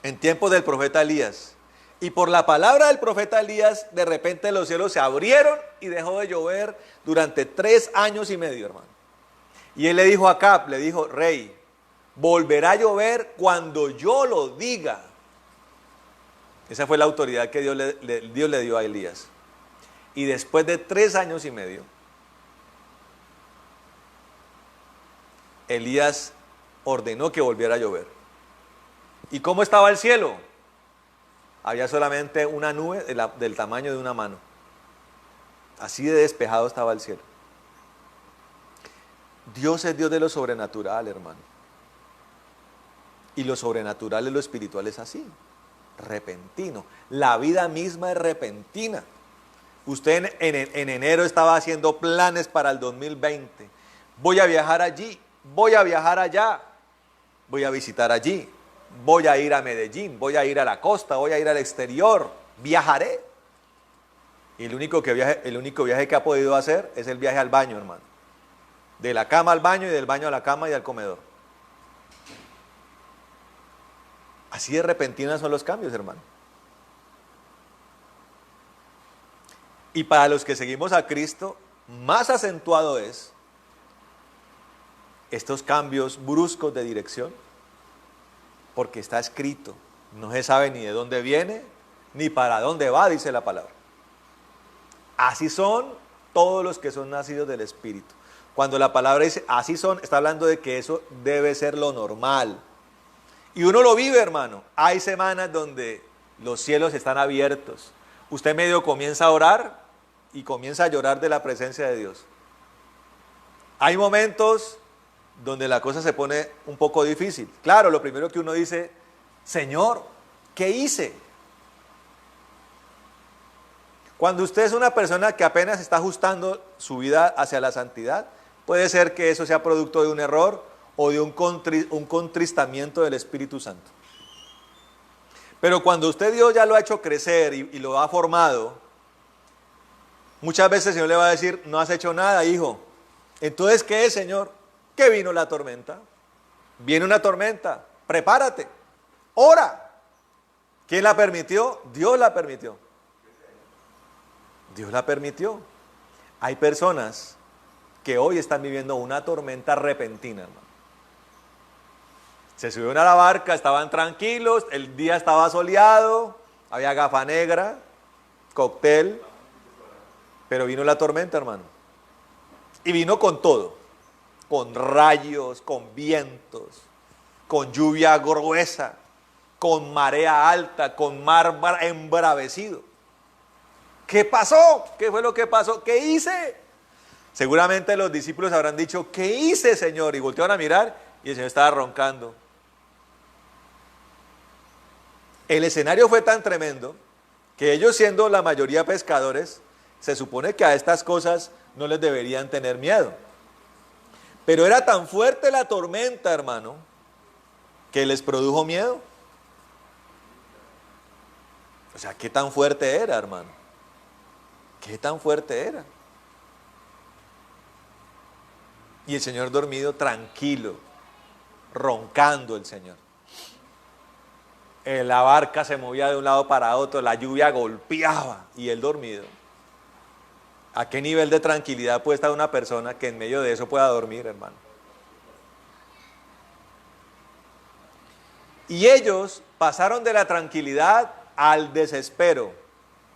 en tiempos del profeta Elías. Y por la palabra del profeta Elías, de repente los cielos se abrieron y dejó de llover durante 3 años y medio, hermano. Y él le dijo a Acab, le dijo, rey, volverá a llover cuando yo lo diga. Esa fue la autoridad que Dios le dio a Elías. Y después de 3 años y medio, Elías ordenó que volviera a llover. ¿Y cómo estaba el cielo? Había solamente una nube del tamaño de una mano. Así de despejado estaba el cielo. Dios es Dios de lo sobrenatural, hermano. Y lo sobrenatural y lo espiritual es así, repentino. La vida misma es repentina. Usted en enero estaba haciendo planes para el 2020. Voy a viajar allí, voy a viajar allá, voy a visitar allí, voy a ir a Medellín, voy a ir a la costa, voy a ir al exterior, viajaré. Y el único viaje que ha podido hacer es el viaje al baño, hermano. De la cama al baño y del baño a la cama y al comedor. Así de repentinos son los cambios, hermano. Y para los que seguimos a Cristo, más acentuado es estos cambios bruscos de dirección, porque está escrito, no se sabe ni de dónde viene, ni para dónde va, dice la palabra. Así son todos los que son nacidos del Espíritu. Cuando la palabra dice así son, está hablando de que eso debe ser lo normal. Y uno lo vive, hermano. Hay semanas donde los cielos están abiertos. Usted medio comienza a orar y comienza a llorar de la presencia de Dios. Hay momentos donde la cosa se pone un poco difícil. Claro, lo primero que uno dice, Señor, ¿qué hice? Cuando usted es una persona que apenas está ajustando su vida hacia la santidad, puede ser que eso sea producto de un error o de un contristamiento del Espíritu Santo. Pero cuando usted Dios ya lo ha hecho crecer y lo ha formado, muchas veces el Señor le va a decir, no has hecho nada, hijo. Entonces, ¿qué es, Señor? ¿Qué vino la tormenta? Viene una tormenta, prepárate, ora. ¿Quién la permitió? Dios la permitió. Dios la permitió. Hay personas que hoy están viviendo una tormenta repentina, hermano. Se subieron a la barca, estaban tranquilos, el día estaba soleado, había gafa negra, cóctel, pero vino la tormenta, hermano. Y vino con todo, con rayos, con vientos, con lluvia gruesa, con marea alta, con mar embravecido. ¿Qué pasó? ¿Qué fue lo que pasó? ¿Qué hice? Seguramente los discípulos habrán dicho, ¿qué hice, Señor? Y voltearon a mirar y el Señor estaba roncando. El escenario fue tan tremendo que ellos, siendo la mayoría pescadores, Se supone que a estas cosas no les deberían tener miedo. Pero era tan fuerte la tormenta, hermano, que les produjo miedo. O sea, ¿qué tan fuerte era, hermano? ¿Qué tan fuerte era? Y el Señor dormido, tranquilo, roncando el Señor. La barca se movía de un lado para otro, la lluvia golpeaba y él dormido. ¿A qué nivel de tranquilidad puede estar una persona que en medio de eso pueda dormir, hermano? Y ellos pasaron de la tranquilidad al desespero.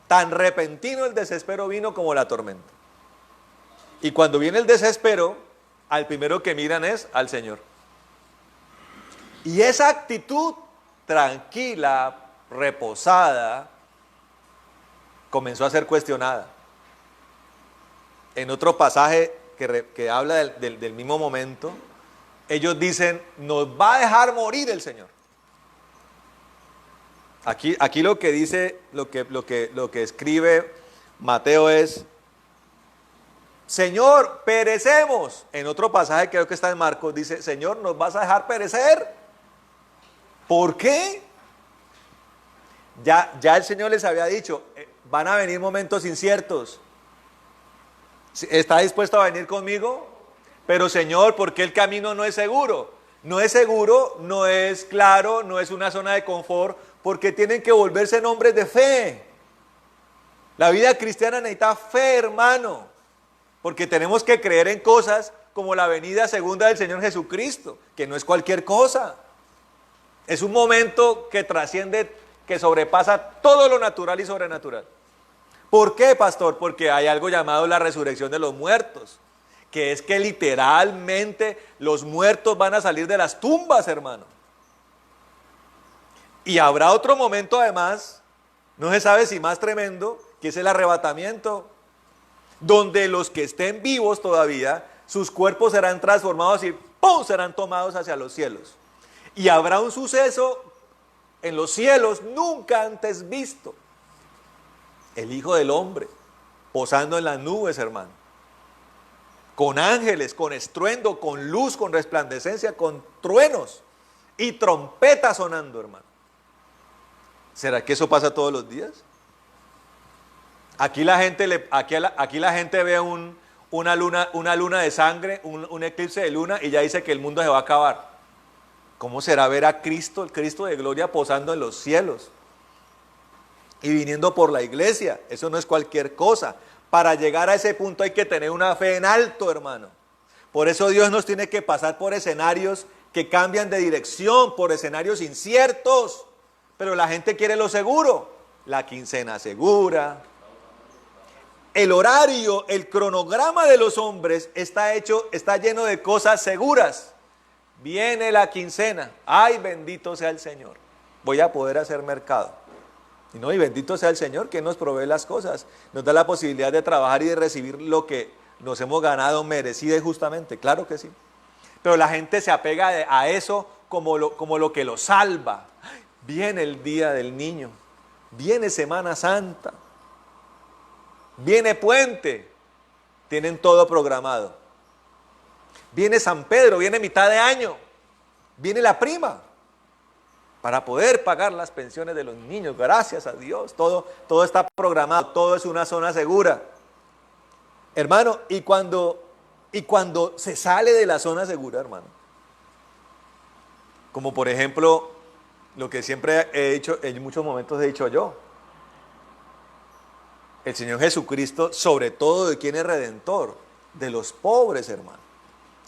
Tan repentino el desespero vino como la tormenta. Y cuando viene el desespero, al primero que miran es al Señor. Y esa actitud tranquila, reposada, comenzó a ser cuestionada. En otro pasaje que habla del mismo momento, ellos dicen, nos va a dejar morir el Señor. Aquí lo que dice, lo que escribe Mateo es, Señor, perecemos. En otro pasaje, creo que está en Marcos, dice, Señor, ¿nos vas a dejar perecer? ¿Por qué? Ya el Señor les había dicho, van a venir momentos inciertos. ¿Está dispuesto a venir conmigo? Pero Señor, ¿por qué el camino no es seguro? No es seguro, no es claro, no es una zona de confort, porque tienen que volverse hombres de fe. La vida cristiana necesita fe, hermano, porque tenemos que creer en cosas como la venida segunda del Señor Jesucristo, que no es cualquier cosa. Es un momento que trasciende, que sobrepasa todo lo natural y sobrenatural. ¿Por qué, pastor? Porque hay algo llamado la resurrección de los muertos, que es que literalmente los muertos van a salir de las tumbas, hermano. Y habrá otro momento además, no se sabe si más tremendo, que es el arrebatamiento, donde los que estén vivos todavía, sus cuerpos serán transformados y ¡pum!, serán tomados hacia los cielos. Y habrá un suceso en los cielos nunca antes visto. El Hijo del Hombre posando en las nubes, hermano, con ángeles, con estruendo, con luz, con resplandecencia, con truenos y trompetas sonando, hermano. ¿Será que eso pasa todos los días? Aquí la gente ve una luna de sangre, un eclipse de luna, y ya dice que el mundo se va a acabar. ¿Cómo será ver a Cristo, el Cristo de gloria, posando en los cielos y viniendo por la iglesia? Eso no es cualquier cosa. Para llegar a ese punto hay que tener una fe en alto, hermano. Por eso Dios nos tiene que pasar por escenarios que cambian de dirección, por escenarios inciertos. Pero la gente quiere lo seguro, la quincena segura. El horario, el cronograma de los hombres está lleno de cosas seguras. Viene la quincena, ay, bendito sea el Señor, voy a poder hacer mercado. Y bendito sea el Señor que nos provee las cosas, nos da la posibilidad de trabajar y de recibir lo que nos hemos ganado merecida y justamente, claro que sí. Pero la gente se apega a eso como lo que lo salva. Viene el día del niño, viene Semana Santa, viene Puente, tienen todo programado. Viene San Pedro, viene mitad de año, viene la prima, para poder pagar las pensiones de los niños, gracias a Dios, todo está programado, todo es una zona segura. Hermano, y cuando se sale de la zona segura, hermano, como por ejemplo, lo que siempre he dicho, en muchos momentos he dicho yo, el Señor Jesucristo, sobre todo, ¿de quién es redentor? De los pobres, hermano.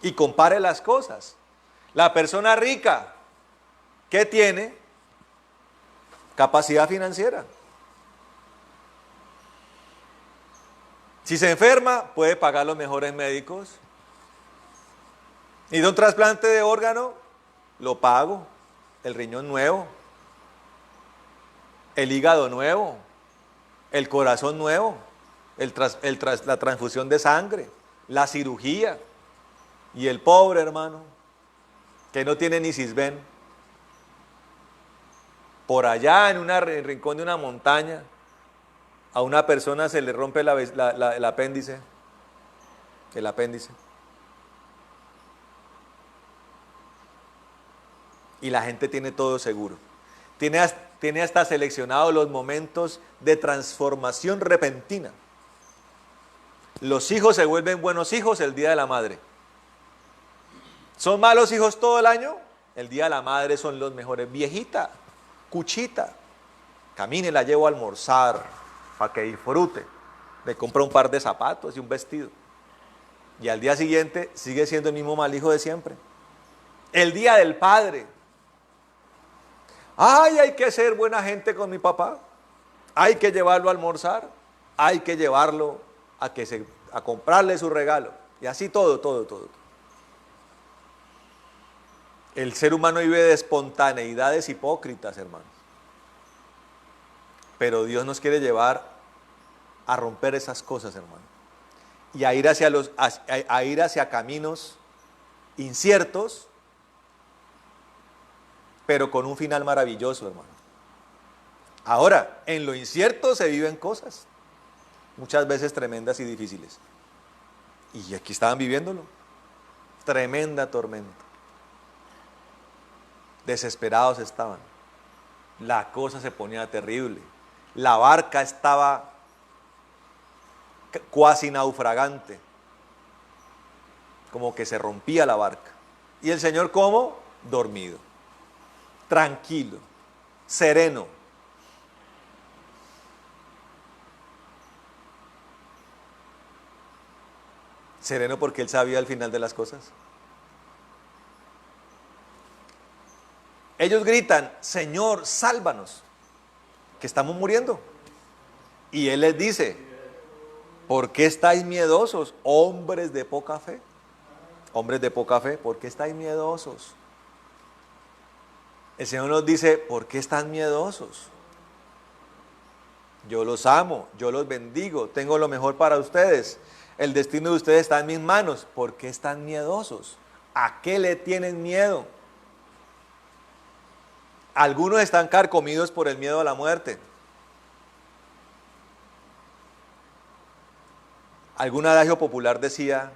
Y compare las cosas. La persona rica, ¿qué tiene? Capacidad financiera. Si se enferma, puede pagar los mejores médicos. ¿Y de un trasplante de órgano? Lo pago. El riñón nuevo. El hígado nuevo. El corazón nuevo. La transfusión de sangre. La cirugía. Y el pobre, hermano, que no tiene ni cisben, por allá en un rincón de una montaña, A una persona se le rompe el apéndice. El apéndice. Y la gente tiene todo seguro. Tiene hasta seleccionado los momentos de transformación repentina. Los hijos se vuelven buenos hijos el día de la madre. ¿Son malos hijos todo el año? El día de la madre son los mejores. Viejita, cuchita, camine, la llevo a almorzar para que disfrute. Le compra un par de zapatos y un vestido. Y al día siguiente sigue siendo el mismo mal hijo de siempre. El día del padre. Ay, hay que ser buena gente con mi papá. Hay que llevarlo a almorzar. Hay que llevarlo a comprarle su regalo. Y así todo. El ser humano vive de espontaneidades hipócritas, hermanos. Pero Dios nos quiere llevar a romper esas cosas, hermano. Y a ir hacia caminos inciertos, pero con un final maravilloso, hermano. Ahora, en lo incierto se viven cosas, muchas veces tremendas y difíciles. Y aquí estaban viviéndolo. Tremenda tormenta. Desesperados estaban. La cosa se ponía terrible. La barca estaba cuasi naufragante. Como que se rompía la barca. Y el Señor, ¿cómo? Dormido. Tranquilo. Sereno. Sereno porque Él sabía el final de las cosas. Ellos gritan, Señor, sálvanos, que estamos muriendo. Y Él les dice, ¿por qué estáis miedosos, hombres de poca fe? Hombres de poca fe, ¿por qué estáis miedosos? El Señor nos dice, ¿por qué están miedosos? Yo los amo, yo los bendigo, tengo lo mejor para ustedes. El destino de ustedes está en mis manos. ¿Por qué están miedosos? ¿A qué le tienen miedo? Algunos están carcomidos por el miedo a la muerte. Algún adagio popular decía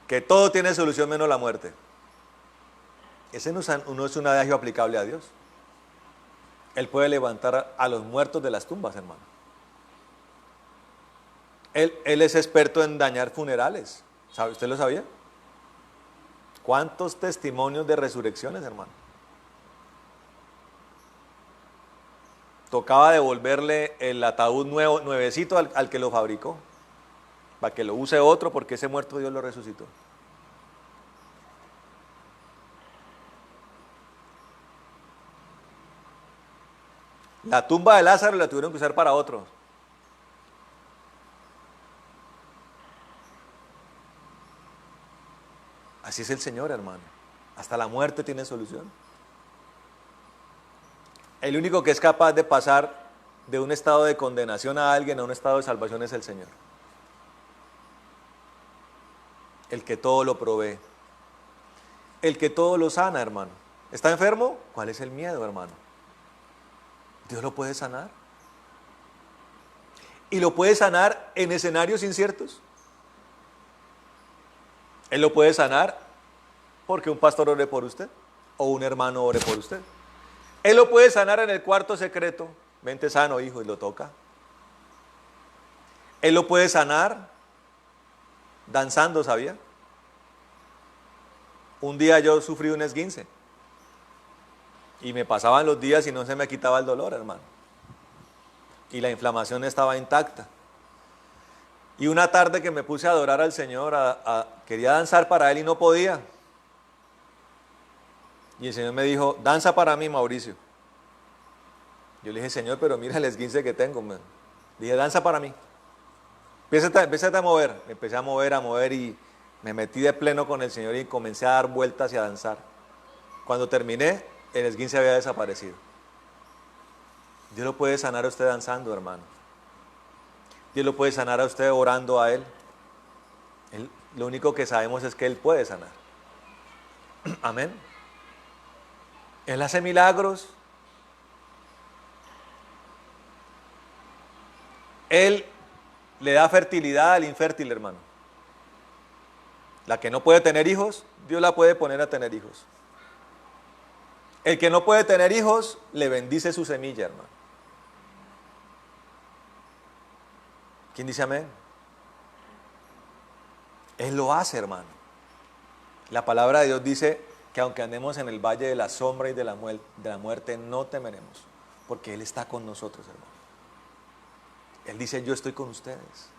que todo tiene solución menos la muerte. Ese no es un adagio aplicable a Dios. Él puede levantar a los muertos de las tumbas, hermano. Él es experto en dañar funerales. ¿Sabe? ¿Usted lo sabía? ¿Cuántos testimonios de resurrecciones, hermano? Tocaba devolverle el ataúd nuevecito al que lo fabricó, para que lo use otro, porque ese muerto Dios lo resucitó. La tumba de Lázaro la tuvieron que usar para otro. Así es el Señor, hermano. Hasta la muerte tiene solución. El único que es capaz de pasar de un estado de condenación a alguien a un estado de salvación es el Señor. El que todo lo provee. El que todo lo sana, hermano. ¿Está enfermo? ¿Cuál es el miedo, hermano? Dios lo puede sanar. Y lo puede sanar en escenarios inciertos. Él lo puede sanar porque un pastor ore por usted o un hermano ore por usted. Él lo puede sanar en el cuarto secreto. Vente sano, hijo, y lo toca. Él lo puede sanar danzando, ¿sabía? Un día yo sufrí un esguince y me pasaban los días y no se me quitaba el dolor, hermano. Y la inflamación estaba intacta. Y una tarde que me puse a adorar al Señor, quería danzar para Él y no podía. Y el Señor me dijo, danza para mí, Mauricio. Yo le dije, Señor, pero mira el esguince que tengo. Le dije, danza para mí. Empieza a mover. Me empecé a mover y me metí de pleno con el Señor y comencé a dar vueltas y a danzar. Cuando terminé, el esguince había desaparecido. Dios lo puede sanar a usted danzando, hermano. Dios lo puede sanar a usted orando a Él. Lo único que sabemos es que Él puede sanar. Amén. Él hace milagros. Él le da fertilidad al infértil, hermano. La que no puede tener hijos, Dios la puede poner a tener hijos. El que no puede tener hijos, le bendice su semilla, hermano. ¿Quién dice amén? Él lo hace, hermano. La palabra de Dios dice que aunque andemos en el valle de la sombra y de la muerte, no temeremos, porque Él está con nosotros, hermano. Él dice, yo estoy con ustedes.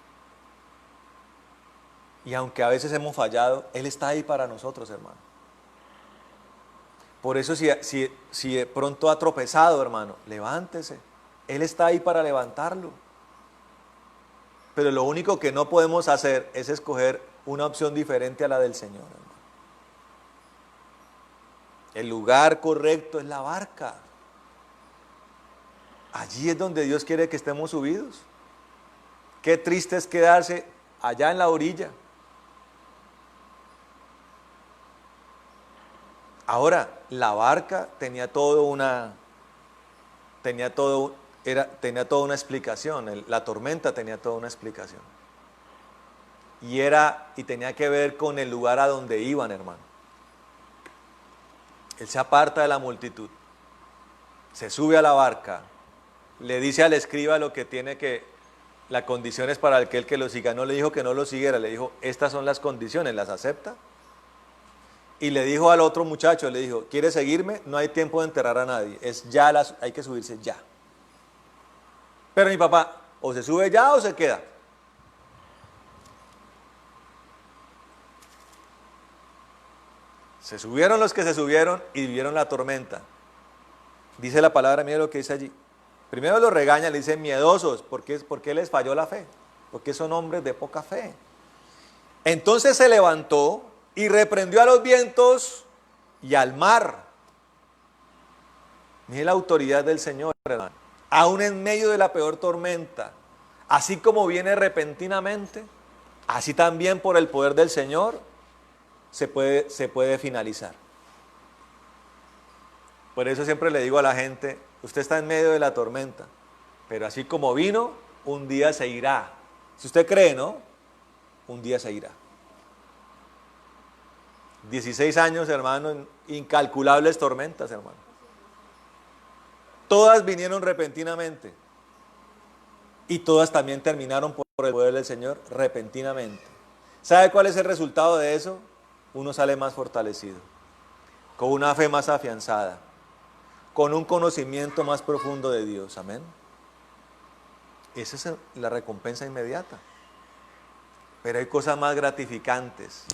Y aunque a veces hemos fallado, Él está ahí para nosotros, hermano. Por eso si de pronto ha tropezado, hermano, levántese. Él está ahí para levantarlo. Pero lo único que no podemos hacer es escoger una opción diferente a la del Señor, hermano. El lugar correcto es la barca. Allí es donde Dios quiere que estemos subidos. Qué triste es quedarse allá en la orilla. Ahora, la barca tenía toda una explicación, la tormenta tenía toda una explicación. Y tenía que ver con el lugar a donde iban, hermano. Él se aparta de la multitud, se sube a la barca, le dice al escriba las condiciones para el que lo siga. No le dijo que no lo siguiera, le dijo, estas son las condiciones, ¿las acepta? Y le dijo al otro muchacho, le dijo, ¿quieres seguirme? No hay tiempo de enterrar a nadie, hay que subirse ya. Pero mi papá, o se sube ya o se queda. Se subieron los que se subieron y vivieron la tormenta. Dice la palabra, mire lo que dice allí. Primero los regaña, le dice miedosos, ¿por qué les falló la fe? Porque son hombres de poca fe. Entonces se levantó y reprendió a los vientos y al mar. Mire la autoridad del Señor, hermano. Aún en medio de la peor tormenta, así como viene repentinamente, así también por el poder del Señor se puede finalizar. Por eso siempre le digo a la gente, usted está en medio de la tormenta, pero así como vino, un día se irá. Si usted cree, ¿no? Un día se irá. 16 años, hermano, en incalculables tormentas, hermano. Todas vinieron repentinamente. Y todas también terminaron por el poder del Señor repentinamente. ¿Sabe cuál es el resultado de eso? Uno sale más fortalecido, con una fe más afianzada, con un conocimiento más profundo de Dios. Amén. Esa es la recompensa inmediata. Pero hay cosas más gratificantes.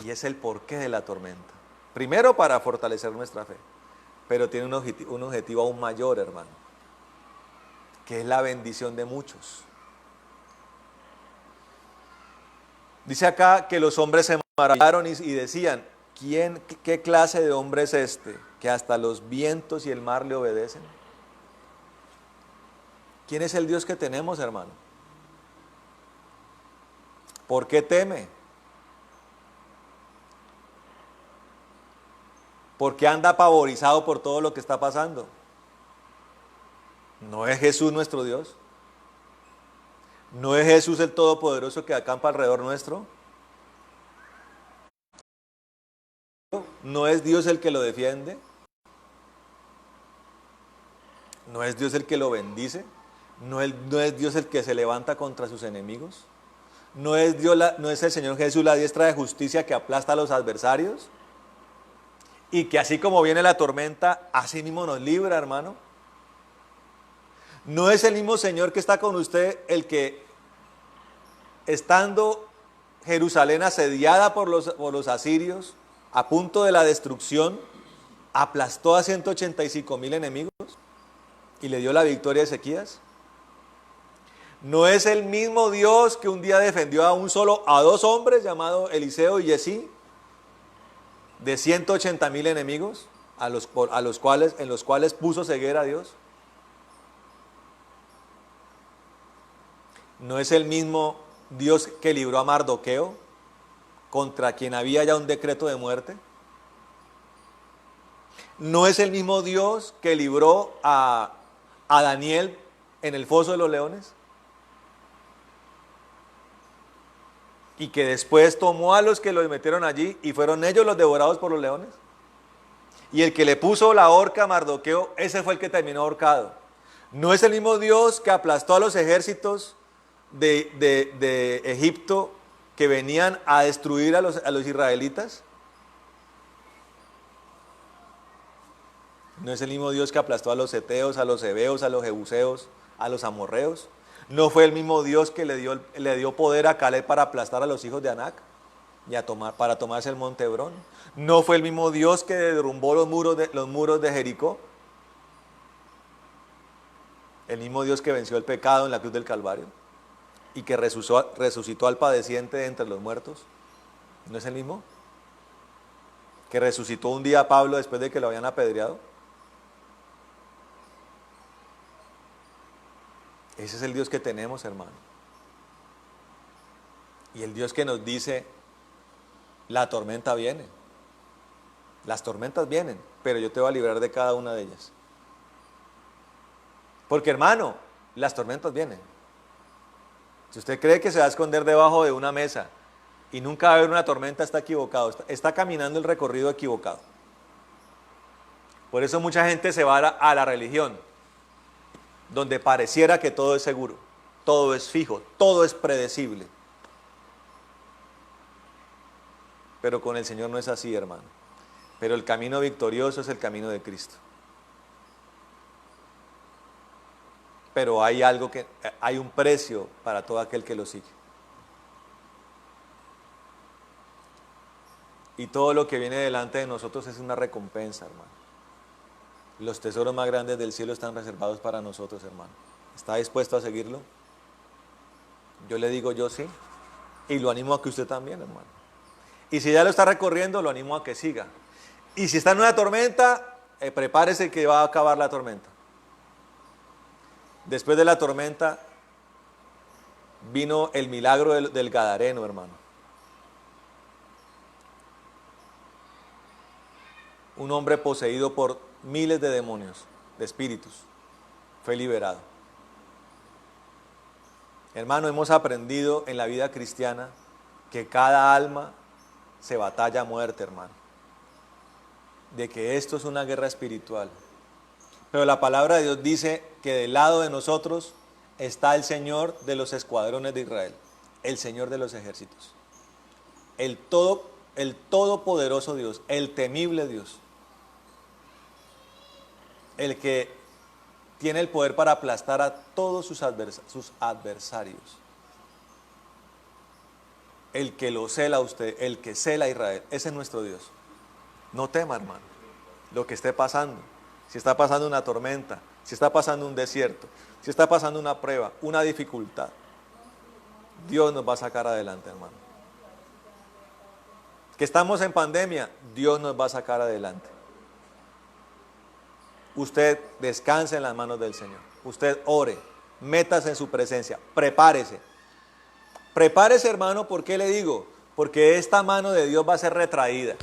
Y es el porqué de la tormenta. Primero, para fortalecer nuestra fe. Pero tiene un objetivo aún mayor, hermano. Que es la bendición de muchos. Dice acá que los hombres se maravillaron y decían, ¿qué clase de hombre es este? Que hasta los vientos y el mar le obedecen. ¿Quién es el Dios que tenemos, hermano? ¿Por qué teme? ¿Por qué anda apavorizado por todo lo que está pasando? ¿No es Jesús nuestro Dios? ¿No es Jesús el Todopoderoso que acampa alrededor nuestro? ¿No es Dios el que lo defiende? ¿No es Dios el que lo bendice? ¿No es Dios el que se levanta contra sus enemigos? ¿No es el Señor Jesús la diestra de justicia que aplasta a los adversarios? Y que así como viene la tormenta, así mismo nos libra, hermano. ¿No es el mismo Señor que está con usted el que, estando Jerusalén asediada por los asirios, a punto de la destrucción, aplastó a 185,000 enemigos y le dio la victoria a Ezequías? ¿No es el mismo Dios que un día defendió a dos hombres llamados Eliseo y Giezi de 180,000 enemigos en los cuales puso ceguera a Dios? ¿No es el mismo Dios que libró a Mardoqueo, contra quien había ya un decreto de muerte? ¿No es el mismo Dios que libró a Daniel en el foso de los leones? Y que después tomó a los que los metieron allí y fueron ellos los devorados por los leones. Y el que le puso la horca a Mardoqueo, ese fue el que terminó ahorcado. ¿No es el mismo Dios que aplastó a los ejércitos de Egipto que venían a destruir a los israelitas? ¿No es el mismo Dios que aplastó a los heteos, a los heveos, a los jebuseos, a los amorreos? ¿No fue el mismo Dios que le dio poder a Caleb para aplastar a los hijos de Anac y para tomarse el monte Hebrón? ¿No fue el mismo Dios que derrumbó los muros de Jericó? El mismo Dios que venció el pecado en la cruz del Calvario y que resucitó al padeciente de entre los muertos. ¿No es el mismo? Que resucitó un día a Pablo después de que lo habían apedreado. Ese es el Dios que tenemos, hermano. Y el Dios que nos dice, la tormenta viene. Las tormentas vienen, pero yo te voy a librar de cada una de ellas. Porque, hermano, las tormentas vienen. Si usted cree que se va a esconder debajo de una mesa y nunca va a haber una tormenta, está equivocado. Está caminando el recorrido equivocado. Por eso mucha gente se va a la religión, donde pareciera que todo es seguro, todo es fijo, todo es predecible. Pero con el Señor no es así, hermano. Pero el camino victorioso es el camino de Cristo. Pero hay un precio para todo aquel que lo sigue. Y todo lo que viene delante de nosotros es una recompensa, hermano. Los tesoros más grandes del cielo están reservados para nosotros, hermano. ¿Está dispuesto a seguirlo? Yo le digo yo sí. Y lo animo a que usted también, hermano. Y si ya lo está recorriendo, lo animo a que siga. Y si está en una tormenta, prepárese que va a acabar la tormenta. Después de la tormenta vino el milagro del Gadareno, hermano. Un hombre poseído por miles de demonios, de espíritus, fue liberado. Hermano, hemos aprendido en la vida cristiana que cada alma se batalla a muerte, hermano. De que esto es una guerra espiritual. Pero la palabra de Dios dice que del lado de nosotros está el Señor de los escuadrones de Israel, el Señor de los ejércitos, el todopoderoso Dios, el temible Dios, el que tiene el poder para aplastar a todos sus adversarios, el que lo cela a usted, el que cela a Israel. Ese es nuestro Dios. No tema, hermano, lo que esté pasando. Si está pasando una tormenta, si está pasando un desierto, si está pasando una prueba, una dificultad, Dios nos va a sacar adelante, hermano. Que estamos en pandemia, Dios nos va a sacar adelante. Usted descanse en las manos del Señor. Usted ore, métase en su presencia, prepárese. Prepárese, hermano, ¿por qué le digo? Porque esta mano de Dios va a ser retraída.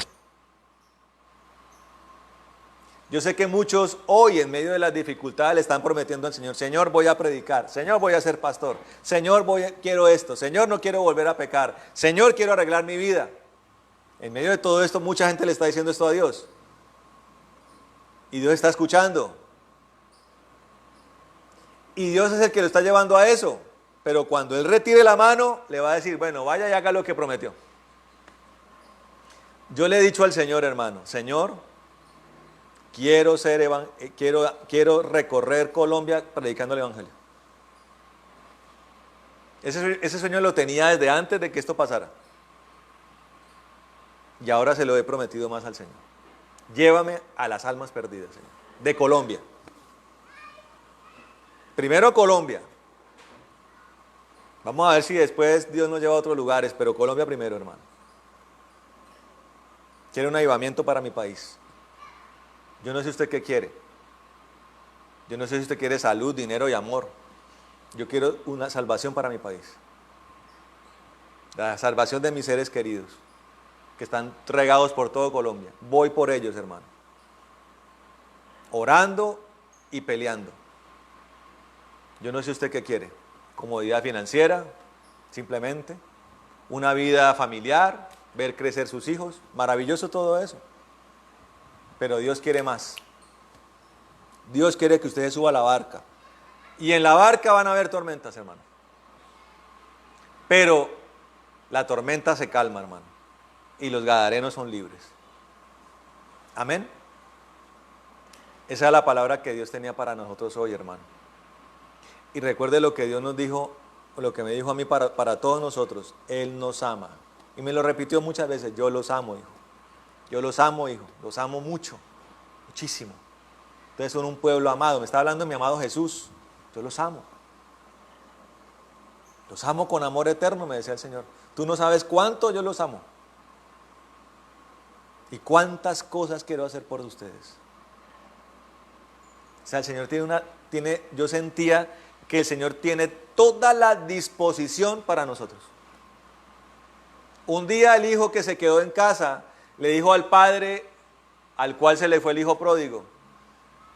Yo sé que muchos hoy en medio de las dificultades le están prometiendo al Señor, Señor, voy a predicar, Señor, voy a ser pastor, Señor, quiero esto, Señor, no quiero volver a pecar, Señor, quiero arreglar mi vida. En medio de todo esto, mucha gente le está diciendo esto a Dios. Y Dios está escuchando. Y Dios es el que lo está llevando a eso. Pero cuando Él retire la mano, le va a decir, bueno, vaya y haga lo que prometió. Yo le he dicho al Señor, hermano, Señor, quiero recorrer Colombia predicando el Evangelio. Ese sueño lo tenía desde antes de que esto pasara. Y ahora se lo he prometido más al Señor. Llévame a las almas perdidas, Señor, de Colombia. Primero Colombia. Vamos a ver si después Dios nos lleva a otros lugares, pero Colombia primero, hermano. Quiero un avivamiento para mi país. Yo no sé usted qué quiere. Yo no sé si usted quiere salud, dinero y amor. Yo quiero una salvación para mi país. La salvación de mis seres queridos, que están regados por todo Colombia. Voy por ellos, hermano. orando y peleando. Yo no sé usted qué quiere, comodidad financiera, simplemente, una vida familiar, ver crecer sus hijos, maravilloso todo eso. Pero Dios quiere más. Dios quiere que usted se suba a la barca. Y en la barca van a haber tormentas, hermano. Pero la tormenta se calma, hermano. Y los gadarenos son libres. Amén. Esa es la palabra que Dios tenía para nosotros hoy, hermano. Y recuerde lo que Dios nos dijo, lo que me dijo a mí para todos nosotros. Él nos ama. Y me lo repitió muchas veces. Yo los amo, hijo. Yo los amo, hijo. Los amo mucho. Muchísimo. Ustedes son un pueblo amado. Me está hablando de mi amado Jesús. Yo los amo. Los amo con amor eterno, me decía el Señor. Tú no sabes cuánto yo los amo. Y cuántas cosas quiero hacer por ustedes. O sea, el Señor yo sentía que el Señor tiene toda la disposición para nosotros. Un día el hijo que se quedó en casa le dijo al padre al cual se le fue el hijo pródigo.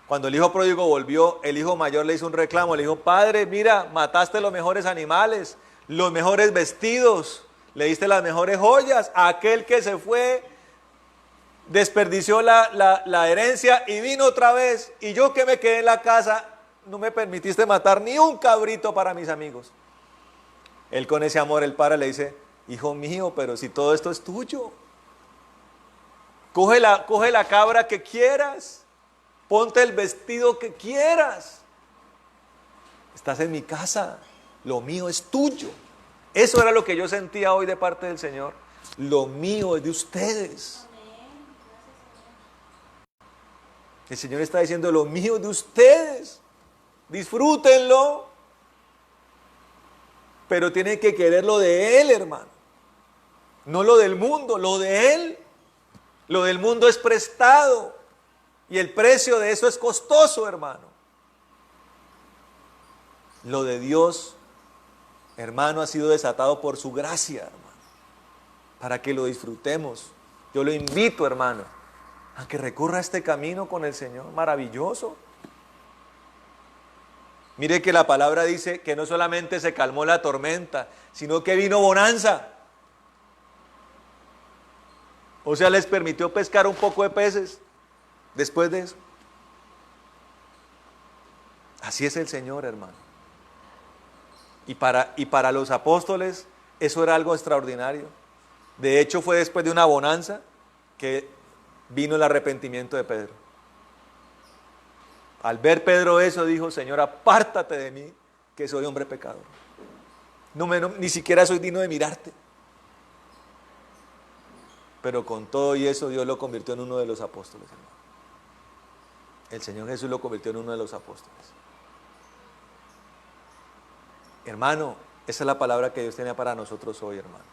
Cuando el hijo pródigo volvió, el hijo mayor le hizo un reclamo, le dijo: padre, mira, mataste los mejores animales, los mejores vestidos, le diste las mejores joyas a aquel que se fue, desperdició la herencia y vino otra vez, y yo que me quedé en la casa, no me permitiste matar ni un cabrito para mis amigos. Él con ese amor, el padre le dice: hijo mío, pero si todo esto es tuyo, coge la cabra que quieras, ponte el vestido que quieras, estás en mi casa, lo mío es tuyo. Eso era lo que yo sentía hoy de parte del Señor. Lo mío es de ustedes. El Señor está diciendo: lo mío es de ustedes, disfrútenlo, pero tienen que querer lo de Él, hermano, no lo del mundo, lo de Él. Lo del mundo es prestado y el precio de eso es costoso, hermano. Lo de Dios, hermano, ha sido desatado por su gracia, hermano, para que lo disfrutemos. Yo lo invito, hermano, a que recorra este camino con el Señor, maravilloso. Mire que la palabra dice que no solamente se calmó la tormenta, sino que vino bonanza. O sea, les permitió pescar un poco de peces después de eso. Así es el Señor, hermano. Y para los apóstoles eso era algo extraordinario. De hecho, fue después de una bonanza que vino el arrepentimiento de Pedro. Al ver Pedro eso, dijo: Señor, apártate de mí, que soy hombre pecador. Ni siquiera soy digno de mirarte. Pero con todo y eso, Dios lo convirtió en uno de los apóstoles, hermano. El Señor Jesús lo convirtió en uno de los apóstoles. Hermano, esa es la palabra que Dios tiene para nosotros hoy, hermano.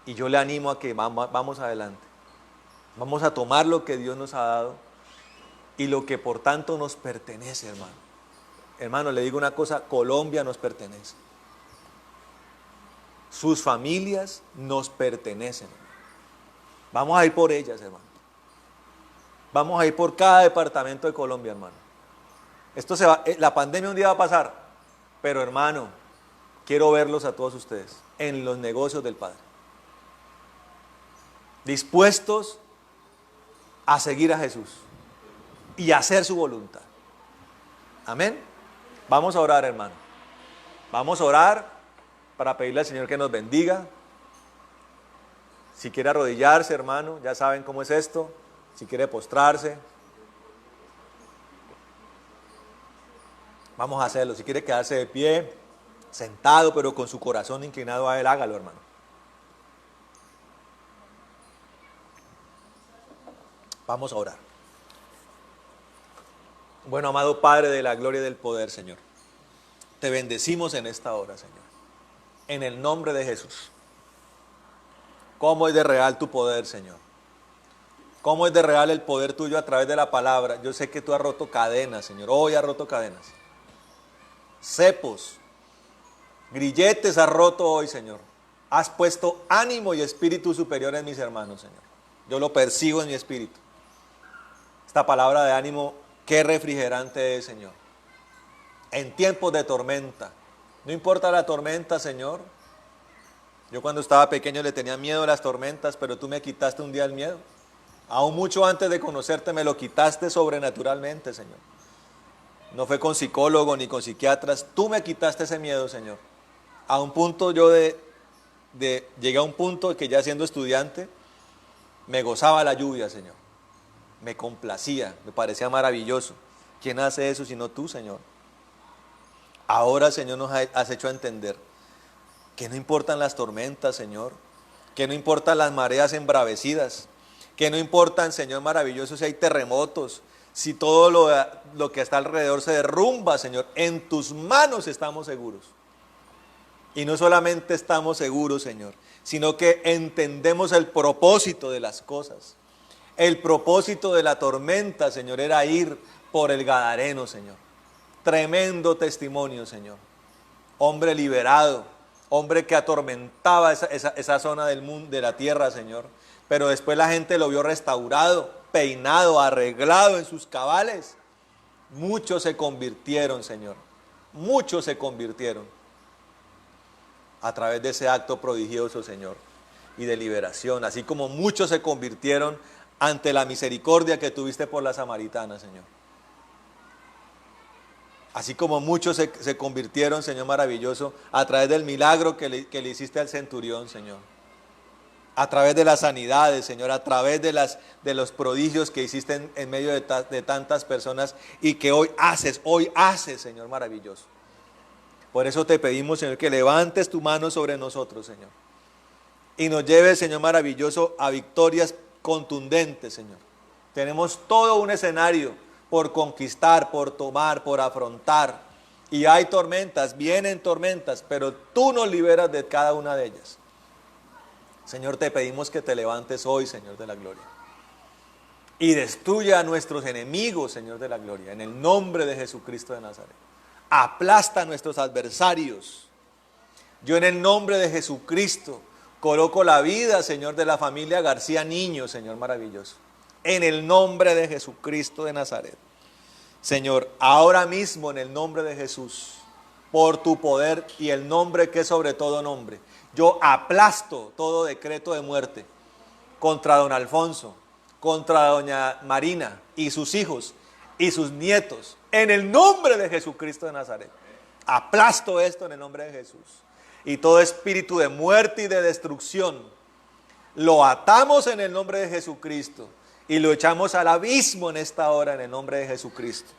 Y yo le animo a que vamos adelante. Vamos a tomar lo que Dios nos ha dado y lo que por tanto nos pertenece, hermano. Hermano, le digo una cosa: Colombia nos pertenece. Sus familias nos pertenecen. Vamos a ir por ellas, hermano. Vamos a ir por cada departamento de Colombia, hermano. La pandemia un día va a pasar, pero hermano, quiero verlos a todos ustedes en los negocios del Padre, dispuestos a seguir a Jesús y a hacer su voluntad. Amén. Vamos a orar, hermano. Vamos a orar para pedirle al Señor que nos bendiga. Si quiere arrodillarse, hermano, ya saben cómo es esto. Si quiere postrarse, vamos a hacerlo. Si quiere quedarse de pie, sentado, pero con su corazón inclinado a Él, hágalo, hermano. Vamos a orar. Bueno, amado Padre de la gloria y del poder, Señor, te bendecimos en esta hora, Señor, en el nombre de Jesús. ¿Cómo es de real tu poder, Señor? ¿Cómo es de real el poder tuyo a través de la palabra? Yo sé que tú has roto cadenas, Señor. Hoy has roto cadenas. Cepos, grilletes has roto hoy, Señor. Has puesto ánimo y espíritu superior en mis hermanos, Señor. Yo lo percibo en mi espíritu. Esta palabra de ánimo Qué refrigerante es, Señor. En tiempos de tormenta. No importa la tormenta, Señor. Yo cuando estaba pequeño le tenía miedo a las tormentas, pero tú me quitaste un día el miedo. Aún mucho antes de conocerte me lo quitaste sobrenaturalmente, Señor. No fue con psicólogo ni con psiquiatras. Tú me quitaste ese miedo, Señor. A un punto llegué a un punto que ya siendo estudiante me gozaba la lluvia, Señor. Me complacía, me parecía maravilloso. ¿Quién hace eso sino tú, Señor? Ahora, Señor, nos has hecho entender que no importan las tormentas, Señor, que no importan las mareas embravecidas, que no importan, Señor maravilloso, si hay terremotos, si todo lo que está alrededor se derrumba, Señor, en tus manos estamos seguros. Y no solamente estamos seguros, Señor, sino que entendemos el propósito de las cosas. El propósito de la tormenta, Señor, era ir por el Gadareno, Señor. Tremendo testimonio, Señor. Hombre liberado, hombre que atormentaba esa zona del mundo, de la tierra, Señor. Pero después la gente lo vio restaurado, peinado, arreglado en sus cabales. Muchos se convirtieron, Señor. Muchos se convirtieron a través de ese acto prodigioso, Señor, y de liberación. Así como muchos se convirtieron ante la misericordia que tuviste por la samaritana, Señor. Así como muchos se convirtieron, Señor maravilloso, a través del milagro que le hiciste al centurión, Señor. A través de las sanidades, Señor, a través de los prodigios que hiciste en medio de tantas personas y que hoy haces, Señor maravilloso. Por eso te pedimos, Señor, que levantes tu mano sobre nosotros, Señor. Y nos lleves, Señor maravilloso, a victorias contundentes, Señor. Tenemos todo un escenario por conquistar, por tomar, por afrontar. Y hay tormentas, vienen tormentas, pero tú nos liberas de cada una de ellas. Señor, te pedimos que te levantes hoy, Señor de la gloria. Y destruya a nuestros enemigos, Señor de la gloria, en el nombre de Jesucristo de Nazaret. Aplasta a nuestros adversarios. Yo en el nombre de Jesucristo coloco la vida, Señor, de la familia García Niño, Señor maravilloso. En el nombre de Jesucristo de Nazaret. Señor, ahora mismo en el nombre de Jesús, por tu poder y el nombre que es sobre todo nombre, yo aplasto todo decreto de muerte contra don Alfonso, contra doña Marina y sus hijos y sus nietos, en el nombre de Jesucristo de Nazaret. Aplasto esto en el nombre de Jesús. Y todo espíritu de muerte y de destrucción lo atamos en el nombre de Jesucristo y lo echamos al abismo en esta hora en el nombre de Jesucristo.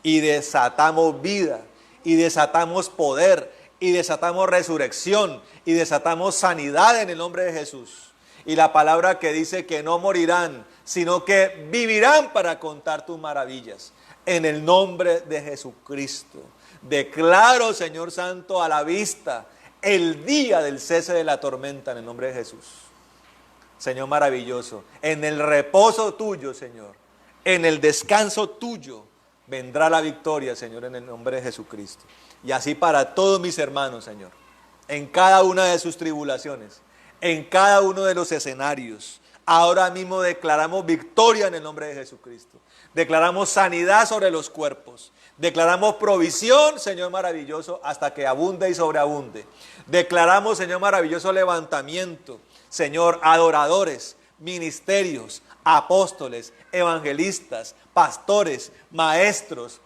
Y desatamos vida, y desatamos poder, y desatamos resurrección, y desatamos sanidad en el nombre de Jesús. Y la palabra que dice que no morirán, sino que vivirán para contar tus maravillas. En el nombre de Jesucristo. Declaro, Señor Santo, a la vista el día del cese de la tormenta en el nombre de Jesús. Señor maravilloso, en el reposo tuyo, Señor, en el descanso tuyo, vendrá la victoria, Señor, en el nombre de Jesucristo. Y así para todos mis hermanos, Señor, en cada una de sus tribulaciones, en cada uno de los escenarios, ahora mismo declaramos victoria en el nombre de Jesucristo. Declaramos sanidad sobre los cuerpos. Declaramos provisión, Señor maravilloso, hasta que abunde y sobreabunde. Declaramos, Señor maravilloso, levantamiento. Señor, adoradores, ministerios, apóstoles, evangelistas, pastores, maestros,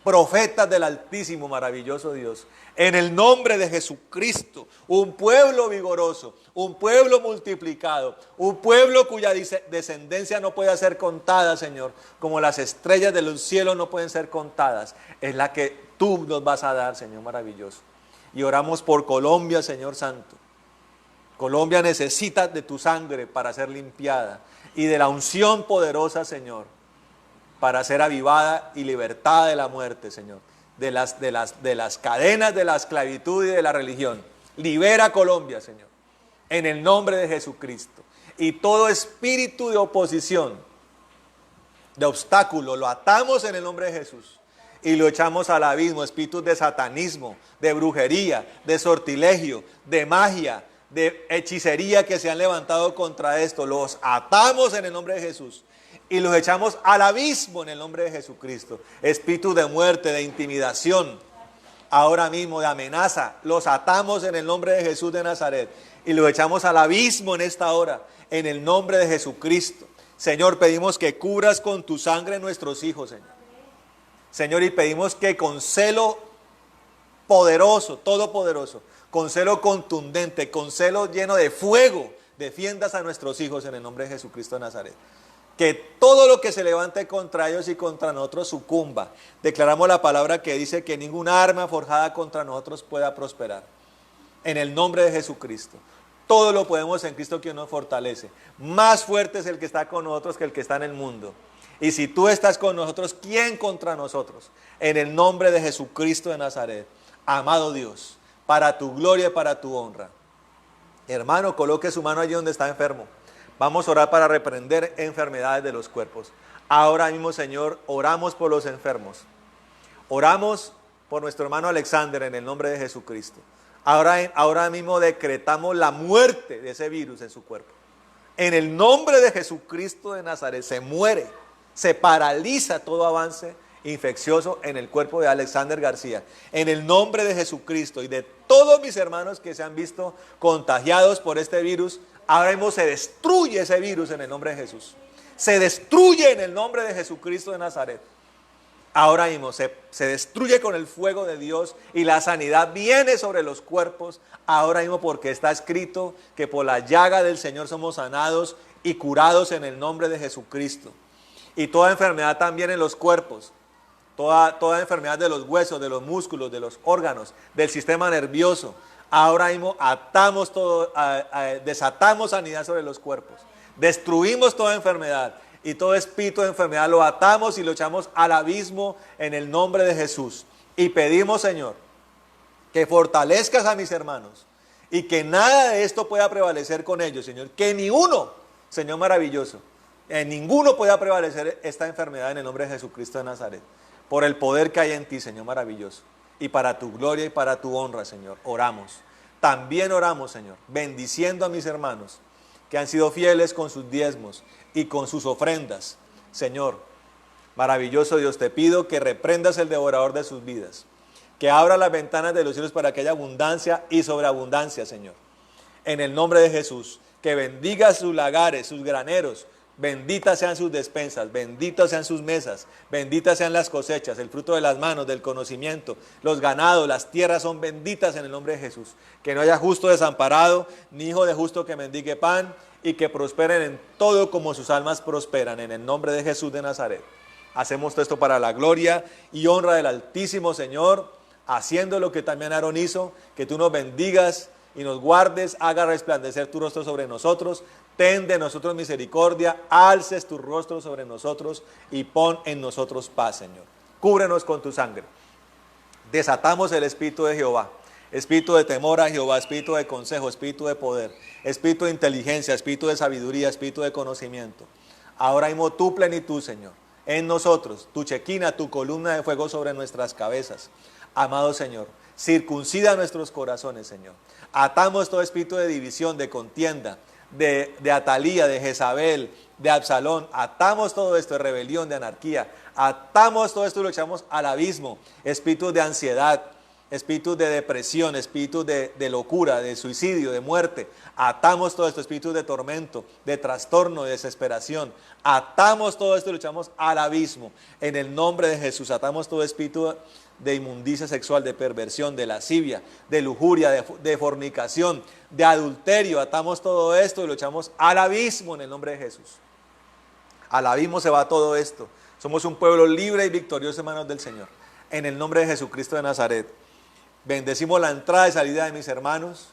profetas del Altísimo, maravilloso Dios. En el nombre de Jesucristo, un pueblo vigoroso, un pueblo multiplicado, un pueblo cuya descendencia no puede ser contada, Señor, como las estrellas de los cielos no pueden ser contadas, es la que tú nos vas a dar, Señor maravilloso. Y oramos por Colombia, Señor Santo. Colombia necesita de tu sangre para ser limpiada y de la unción poderosa, Señor, para ser avivada y libertada de la muerte, Señor, de las cadenas de la esclavitud y de la religión. Libera a Colombia, Señor, en el nombre de Jesucristo. Y todo espíritu de oposición, de obstáculo, lo atamos en el nombre de Jesús y lo echamos al abismo. Espíritus de satanismo, de brujería, de sortilegio, de magia, de hechicería que se han levantado contra esto, los atamos en el nombre de Jesús y los echamos al abismo en el nombre de Jesucristo. Espíritu de muerte, de intimidación, ahora mismo de amenaza, los atamos en el nombre de Jesús de Nazaret y los echamos al abismo en esta hora, en el nombre de Jesucristo. Señor, pedimos que cubras con tu sangre nuestros hijos, Señor. Señor, y pedimos que con celo poderoso, todopoderoso, con celo contundente, con celo lleno de fuego, defiendas a nuestros hijos en el nombre de Jesucristo de Nazaret. Que todo lo que se levante contra ellos y contra nosotros sucumba. Declaramos la palabra que dice que ninguna arma forjada contra nosotros pueda prosperar. En el nombre de Jesucristo. Todo lo podemos en Cristo que nos fortalece. Más fuerte es el que está con nosotros que el que está en el mundo. Y si tú estás con nosotros, ¿quién contra nosotros? En el nombre de Jesucristo de Nazaret. Amado Dios, para tu gloria y para tu honra. Hermano, coloque su mano allí donde está enfermo. Vamos a orar para reprender enfermedades de los cuerpos. Ahora mismo, Señor, oramos por los enfermos. Oramos por nuestro hermano Alexander en el nombre de Jesucristo. Ahora mismo decretamos la muerte de ese virus en su cuerpo. En el nombre de Jesucristo de Nazaret se muere, se paraliza todo avance infeccioso en el cuerpo de Alexander García. En el nombre de Jesucristo y de todos mis hermanos que se han visto contagiados por este virus, ahora mismo se destruye ese virus en el nombre de Jesús. Se destruye en el nombre de Jesucristo de Nazaret. Ahora mismo se destruye con el fuego de Dios y la sanidad viene sobre los cuerpos. Ahora mismo porque está escrito que por la llaga del Señor somos sanados y curados en el nombre de Jesucristo. Y toda enfermedad también en los cuerpos. Toda enfermedad de los huesos, de los músculos, de los órganos, del sistema nervioso. Ahora mismo atamos todo, desatamos sanidad sobre los cuerpos. Destruimos toda enfermedad y todo espíritu de enfermedad lo atamos y lo echamos al abismo en el nombre de Jesús. Y pedimos, Señor, que fortalezcas a mis hermanos y que nada de esto pueda prevalecer con ellos, Señor. Que ni uno, Señor maravilloso, en ninguno pueda prevalecer esta enfermedad en el nombre de Jesucristo de Nazaret. Por el poder que hay en ti, Señor maravilloso. Y para tu gloria y para tu honra, Señor, oramos. También oramos, Señor, bendiciendo a mis hermanos que han sido fieles con sus diezmos y con sus ofrendas. Señor, maravilloso Dios, te pido que reprendas el devorador de sus vidas, que abra las ventanas de los cielos para que haya abundancia y sobreabundancia, Señor. En el nombre de Jesús, que bendiga sus lagares, sus graneros, benditas sean sus despensas, benditas sean sus mesas, benditas sean las cosechas, el fruto de las manos, del conocimiento, los ganados, las tierras son benditas en el nombre de Jesús. Que no haya justo desamparado, ni hijo de justo que mendigue pan, y que prosperen en todo como sus almas prosperan, en el nombre de Jesús de Nazaret. Hacemos esto para la gloria y honra del Altísimo Señor, haciendo lo que también Aarón hizo, que tú nos bendigas y nos guardes, haga resplandecer tu rostro sobre nosotros, ten de nosotros misericordia, alces tu rostro sobre nosotros y pon en nosotros paz, Señor. Cúbrenos con tu sangre. Desatamos el Espíritu de Jehová, espíritu de temor a Jehová, espíritu de consejo, espíritu de poder, espíritu de inteligencia, espíritu de sabiduría, espíritu de conocimiento. Ahora mismo tu plenitud, Señor, en nosotros, tu chequina, tu columna de fuego sobre nuestras cabezas. Amado Señor, circuncida nuestros corazones, Señor. Atamos todo espíritu de división, de contienda, de Atalía, de Jezabel, de Absalón. Atamos todo esto de rebelión, de anarquía. Atamos todo esto y lo echamos al abismo. Espíritus de ansiedad, espíritus de depresión, espíritus de locura, de suicidio, de muerte. Atamos todo esto, espíritus de tormento, de trastorno, de desesperación. Atamos todo esto y lo echamos al abismo. En el nombre de Jesús, atamos todo espíritu de inmundicia sexual, de perversión, de lascivia, de lujuria, de fornicación, de adulterio. Atamos todo esto y lo echamos al abismo en el nombre de Jesús. Al abismo se va todo esto. Somos un pueblo libre y victorioso en manos del Señor. En el nombre de Jesucristo de Nazaret. Bendecimos la entrada y salida de mis hermanos.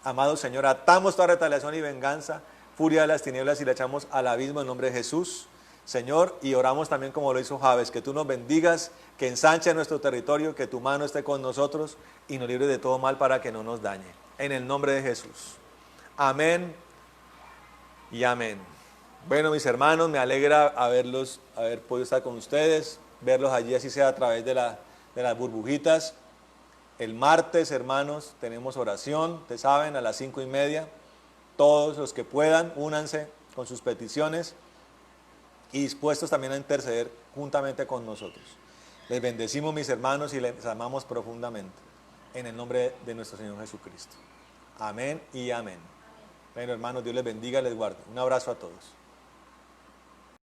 Amado Señor, atamos toda retaliación y venganza, furia de las tinieblas y la echamos al abismo en nombre de Jesús. Señor, y oramos también como lo hizo Jabes, que tú nos bendigas, que ensanche nuestro territorio, que tu mano esté con nosotros y nos libre de todo mal para que no nos dañe. En el nombre de Jesús. Amén y amén. Bueno, mis hermanos, me alegra haber podido estar con ustedes, verlos allí, así sea a través de las burbujitas. El martes, hermanos, tenemos oración, ustedes saben, a las 5:30. Todos los que puedan, únanse con sus peticiones. y dispuestos también a interceder juntamente con nosotros. Les bendecimos, mis hermanos, y les amamos profundamente. En el nombre de nuestro Señor Jesucristo. Amén y amén. Bueno, hermanos, Dios les bendiga y les guarde. Un abrazo a todos.